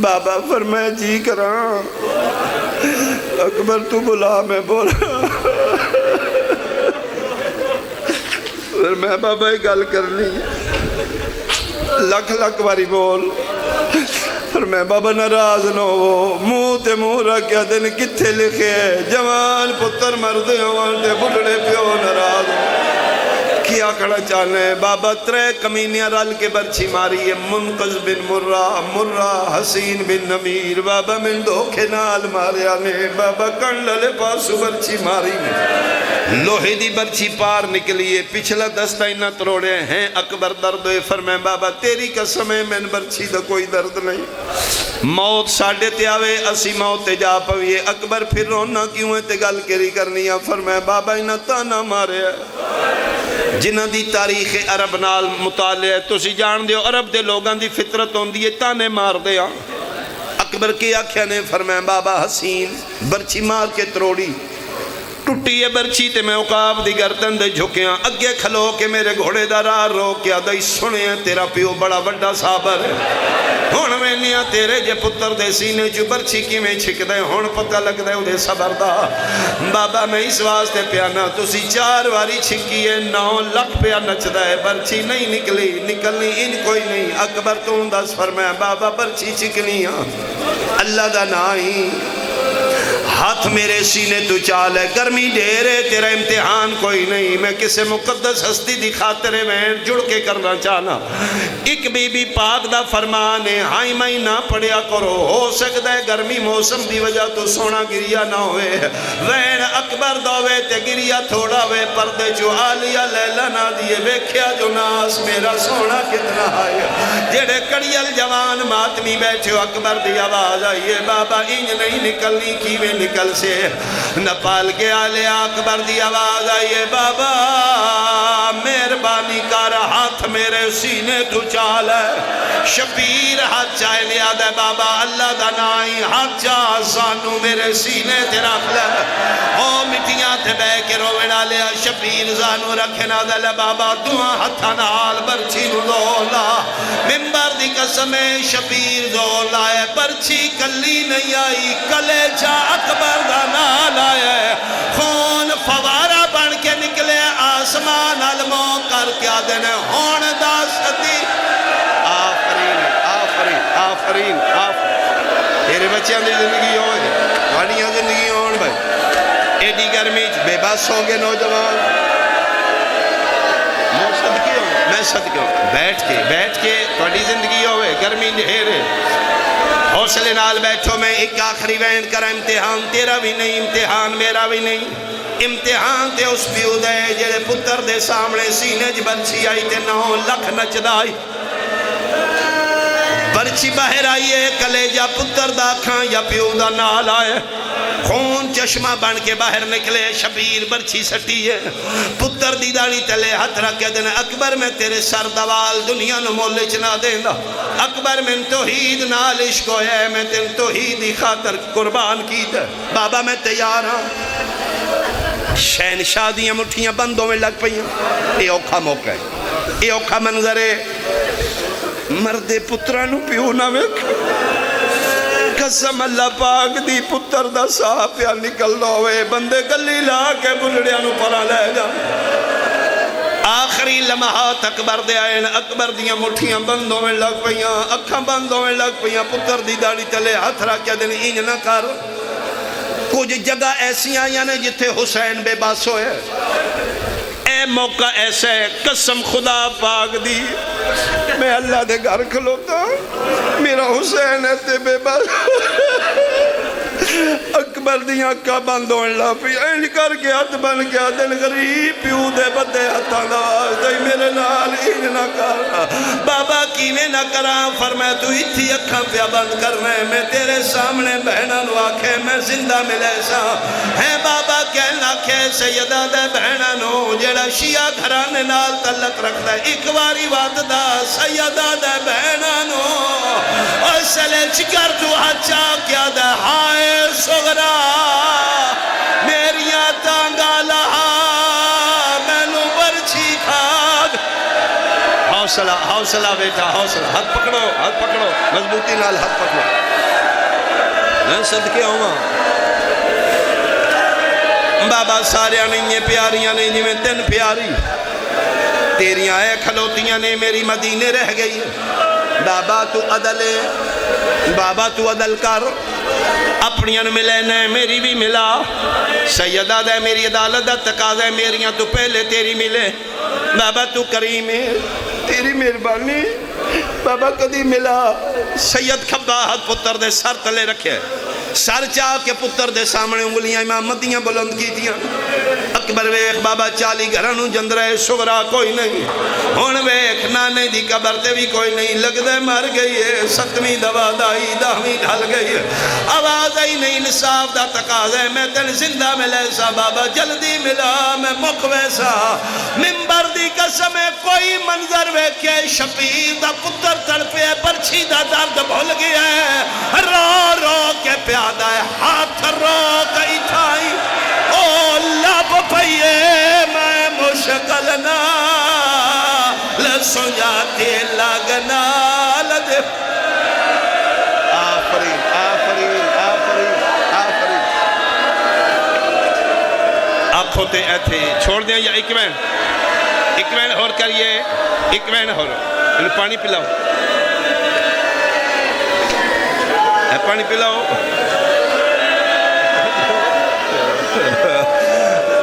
بابا فرمایا جی کراں، اکبر تو بلا میں بولا، فرمایا بابا ایک گل کرنی، لکھ لکھ باری بول۔ فرمایا بابا ناراض نہ ہو، منہ تے منہ رکھیا دن کتھے لکھے، جوان پتر مردے ہوان تے بڑھڑے پیو ناراض ہو، کیا کھڑا چاہنے۔ بابا ترے کمینیاں رل کے برچی ماری ہے، منقذ بن مرہ، مرہ حسین بن نمیر، بابا من دھوکے نال ماریا نے، بابا کن للے پاسو برچی ماری نے، لوہے دی برچی پار نکلیے، پچھلا دستہ انہ تروڑے ہیں۔ اکبر درد ہوئے، فرمائے بابا تیری قسم ہے میں برچی دا کوئی درد نہیں، موت ساڑھے تے آوے اسی موت تے جا پویے۔ اکبر پھر رونا کیوں ہے تے گل کری کرنی ہے، فرمائے بابا انہ تانا مارے ہے، جنہ دی تاریخ عرب نال مطالعہ ہے، تو سی جان دیو عرب دے لوگاں دی فطرت ہون دیئے تانے مار دیا۔ اکبر کی آنکھیں نے فرمائے بابا حسین برچی مار کے تروڑی، ٹوٹی ہے برچی تے میں عقاب دی گردن دے جھکیاں، اگے کھلو کے میرے گھوڑے دا راہ رو کیا دائی سنے ہیں تیرا پیو بڑا بڑا صابر ہے، ہون میں نیا تیرے جے پتر دے سینے جو برچی کی میں چھک دے، ہون پتہ لگ دے دے صبر دا۔ بابا میں اس واسطے پیانا تسی 4 واری چھکی ہے، 9 لکھ پیا نچ دے، برچی نہیں نکلی، نکلنی ان کوئی نہیں۔ اکبر تو انداز فرمایا بابا برچی چھکنی ہاں اللہ دا نائی، ہاتھ میرے سینے تو چال ہے، گرمی ڈھیرے تیرا امتحان کوئی نہیں، میں کسے مقدس ہستی دی خاطرے میں جڑ کے کرنا چاہنا۔ ایک بی بی پاک دا فرمان ہے، ہائی مائی نہ پڑیا کرو، ہو سکتا ہے گرمی موسم دی وجہ تو سونا گریا نہ ہوئے، وین اکبر دوے تے گریا تھوڑا وے، پردے جو آلیا لیلہ نہ دیے، ویکھیا جو ناس میرا سونا کتنا آئے، جڑے کڑیل جوان ماتمی بیٹھے اکبر دی آواز آئیے، بابا انج نہیں نکلنی کیویں نکل سے، نپال کے آلے اکبر دی آواز آئیے، بابا مہربانی کر ہاتھ میرے سینے تو چال ہے، شبیر ہاتھ چاہے لیا دے بابا اللہ دا نائی، ہاتھ چاہ سانو میرے سینے تے رکھ لے، او مٹیاں تے بے کے روڑا لیا، شبیر زانو رکھنا دے لے بابا، دعا ہتھا نال برچی نو دولا، ممبر دی قسمیں شبیر دولا ہے، برچی کلی نہیں آئی، کلے جا اکبر دا نال آئے، خون فوارہ بن کے نکلے آسمان علموں کر کیا دینے ہون دا ستی۔ آفرین آفرین آفرین آفرین، تیرے بچے اندر زندگی ہوئے، وانیاں زندگی ہون بھائی، ایڈی گرمی بے بس ہوں گے نوجوان، میں صدقے ہوں، بیٹھ کے توڑی زندگی ہوئے، گرمی ڈھیرے، حوصلے نال بیٹھو، میں ایک آخری وین کرا، امتحان تیرا بھی نہیں، امتحان میرا بھی نہیں، امتحان تے اس پیو دے جڑے پتر دے سامنے سینے جی برچی آئی تے 9 لکھ نچ دائی، برچی باہر آئیے کلے جا پتر دا کھاں یا پیو دا نال آئے، خون چشمہ بن کے باہر نکلے شبیر برچھی سٹی ہے پتر دی داڑی تلے ہاتھ رکھ کے دن اکبر میں تیرے سر دوال دنیا نو مولے چنا دیندہ اکبر میں توحید نال عشق ہوئے میں تین توحیدی خاطر قربان کی دے بابا میں تیار ہاں شہن شادیاں مٹھیاں بندوں میں لگ پئیاں اے اوکھا موقع ہے اے اوکھا منظر ہے مرد پترانو پیو نہ ویکھ قسم اللہ پاک دی پتر دا ساہ پیا نکل ہوئے بندے گلی لا کے بلڑیاں نو پرا لے جا آخری لمحات اکبر دے آئین اکبر دیاں مٹھیاں بندوں میں لگ پئیاں اکھاں بندوں میں لگ پئیاں پتر دی داڑی تلے ہاتھ رکھ کے دن اینج نہ کر کچھ جگہ ایسی آئیاں نے جتھے حسین بے باس ہوئے اے موقع ایسا ہے قسم خدا پاک دی میں اللہ دے گھر کھلوتا میرا حسین ہے تے بے باس اکبر دیاں کا بندوں اللہ پی این کر کے ہاتھ بن کے دل غریب پیو دے بدے ہتھاں دواز دے میرے نال این نہ کر بابا کیویں نہ کراں فرمایا تو اتھی اکھاں پیا بند کرنا ہے میں تیرے سامنے بہناں نو آکھے میں زندہ ملے سا ہے بابا کہنا کہ سیدہ دے بہناں نو جڑا شیعہ گھرانے نال تعلق رکھدا ہے ایک واری وعدہ دا سیدہ دے بہناں نو اور سلے چکر تو ہچا کیا دے ہائے سغرا میریاں تانگا لہا مینو برچھی کھاگ حوصلہ حوصلہ بیٹا حوصلہ ہاتھ پکڑو مضبوطی نال ہاتھ پکڑو میں صدقے ہوں بابا ساریاں نہیں ہیں پیاریاں نہیں جی میں تین پیاری تیریاں اے کھلوتیاں نے میری مدینے رہ گئی بابا تو عدل ہے بابا تو عدل کر اپنیاں ملے نے میری بھی ملا سیدہ دے میری عدالت دا تقاضا ہے میریاں تو پہلے تیری ملے بابا تو کریم ہے تیری مہربانی بابا کدی ملا سید کھبا ہاتھ پتر دے سر تلے رکھے سر چاہ کے پتر دے سامنے انگلیاں امامتیاں بلند کی تیاں اکبر ویخ بابا 40 گھرانوں جندرہ شغرا کوئی نہیں ہون ویخ نانے دی قبر تے بھی کوئی نہیں لگ دے مر گئی ہے 7ویں دوا دائی 10ویں ڈھل گئی ہے آواز آئی نہیں انصاف دا تقاضا ہے میں تن زندہ ملے سا بابا جلدی ملا میں مقوے سا ممبر دی قسم ہے کوئی منظر ویکھے شبیر دا پتر تڑپے پرچھی دا درد بھول گیا ہے رو رو کے پیادہ ہے ہاتھ رو گئی تھائی او لب پئیے میں مشکل نہ لسو جاتے لگنا لدے آفرین آفرین آفرین آفرین آپ ہوتے ایتھے چھوڑ دیں یا اکوین ہور کریے اکوین ہور انہیں پانی پلاؤ پانی پلاؤ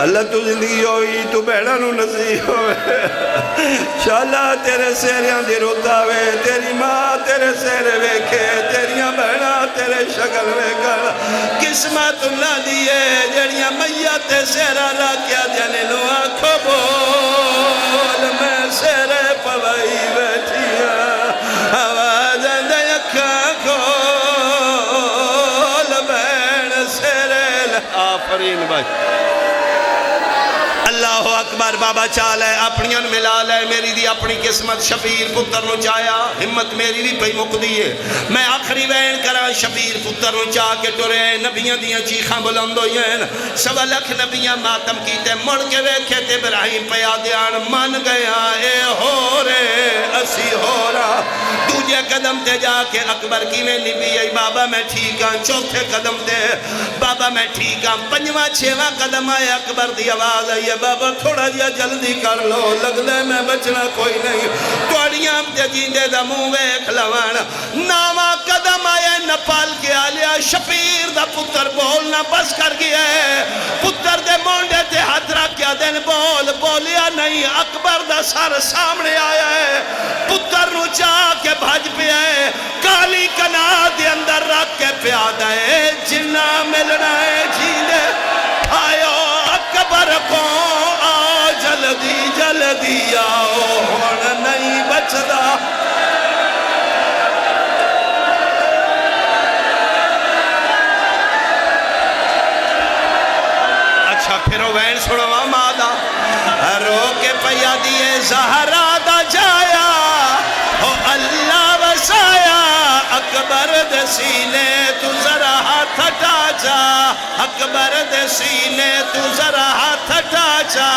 اللہ تو زندگی ہوئی تو بہنہ نو نصیب ہوئے شاءاللہ تیرے سیریاں دی روتاوے تیری ماں تیرے سیرے ویکھے تیریاں بہنہ تیرے شکل ویکھا قسمت اللہ دیئے جڑیاں میت سیرہ راکیا جانے نو آنکھو بول میں سیرے پوائی بیٹھیا آواز دے اکھاں کھول بہن سیرے آفرین بھائی اللہ اکبر بابا چال ہے اپنیاں ملا لے میری دی اپنی قسمت شبیر پتر نو چایا ہمت میری بھی پئی مقدی ہے میں آخری وین کرا شبیر پتر نو چاہ کے ٹورے نبیاں دیاں چیخاں بلند ہوئی ہیں 1.25 لاکھ نبیاں ماتم کیتے مڑ کے ویکھے تے ابراہیم پیا دیان من گیا اے ہو رے اسی ہو رہا دوجے قدم تے جا کے اکبر کی میں نبی ہے بابا میں ٹھیک ہاں چوتھے قدم تے بابا میں ٹھیک ہاں 5واں 6واں قدم آئے اکبر دی آواز آئی بابا تھوڑا جیا جلدی کر لو لگ دے میں بچنا کوئی نہیں توڑیاں تے جیندے دا منہ ویکھ لوان 9واں قدم آئے نپال کے آلیا شبیر دا پتر بولنا بس کر گیا ہے پتر دے مونڈے تے ہاتھ رکھ کیا دن بولیا نہیں اکبر دا سر سامنے آیا ہے پتر نو چاہ کے بھج پہ ہے کالی کنا دے اندر رکھ کے پیادہ ہے جنہ ملنا ہے جیندے آئیو اکبر کو آ جلدی آؤ ہون نہیں بچدا پھر وہ وین سنوا مادا رو کے پیا دیے زہرا دا جایا او اللہ وسایا اکبر دے سینے تو ذرا ہاتھ ہٹا جا اکبر دے سینے تو ذرا ہاتھ ہٹا جا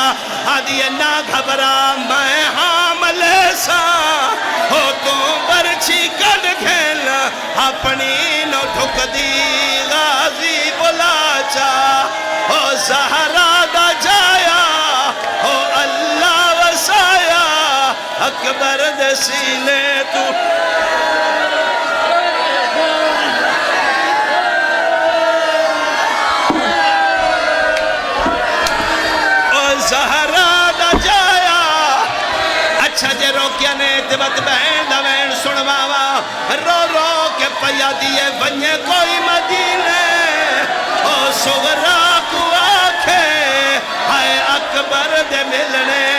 آدھی نہ گھبرا میں حامل سا ہو تو برچی کڑ کھیل اپنی نو ٹھک دی غازی بلا جا او زہرا دا جایا او اللہ وسایا اکبر دے سینے تو زہرا دا جایا اچھا جے روکیا نے تبت بہن دا وین سنواوا رو رو کے پیا دیے بنیے کوئی مدینے او سغرا کو آکھے ہائے اکبر دے ملنے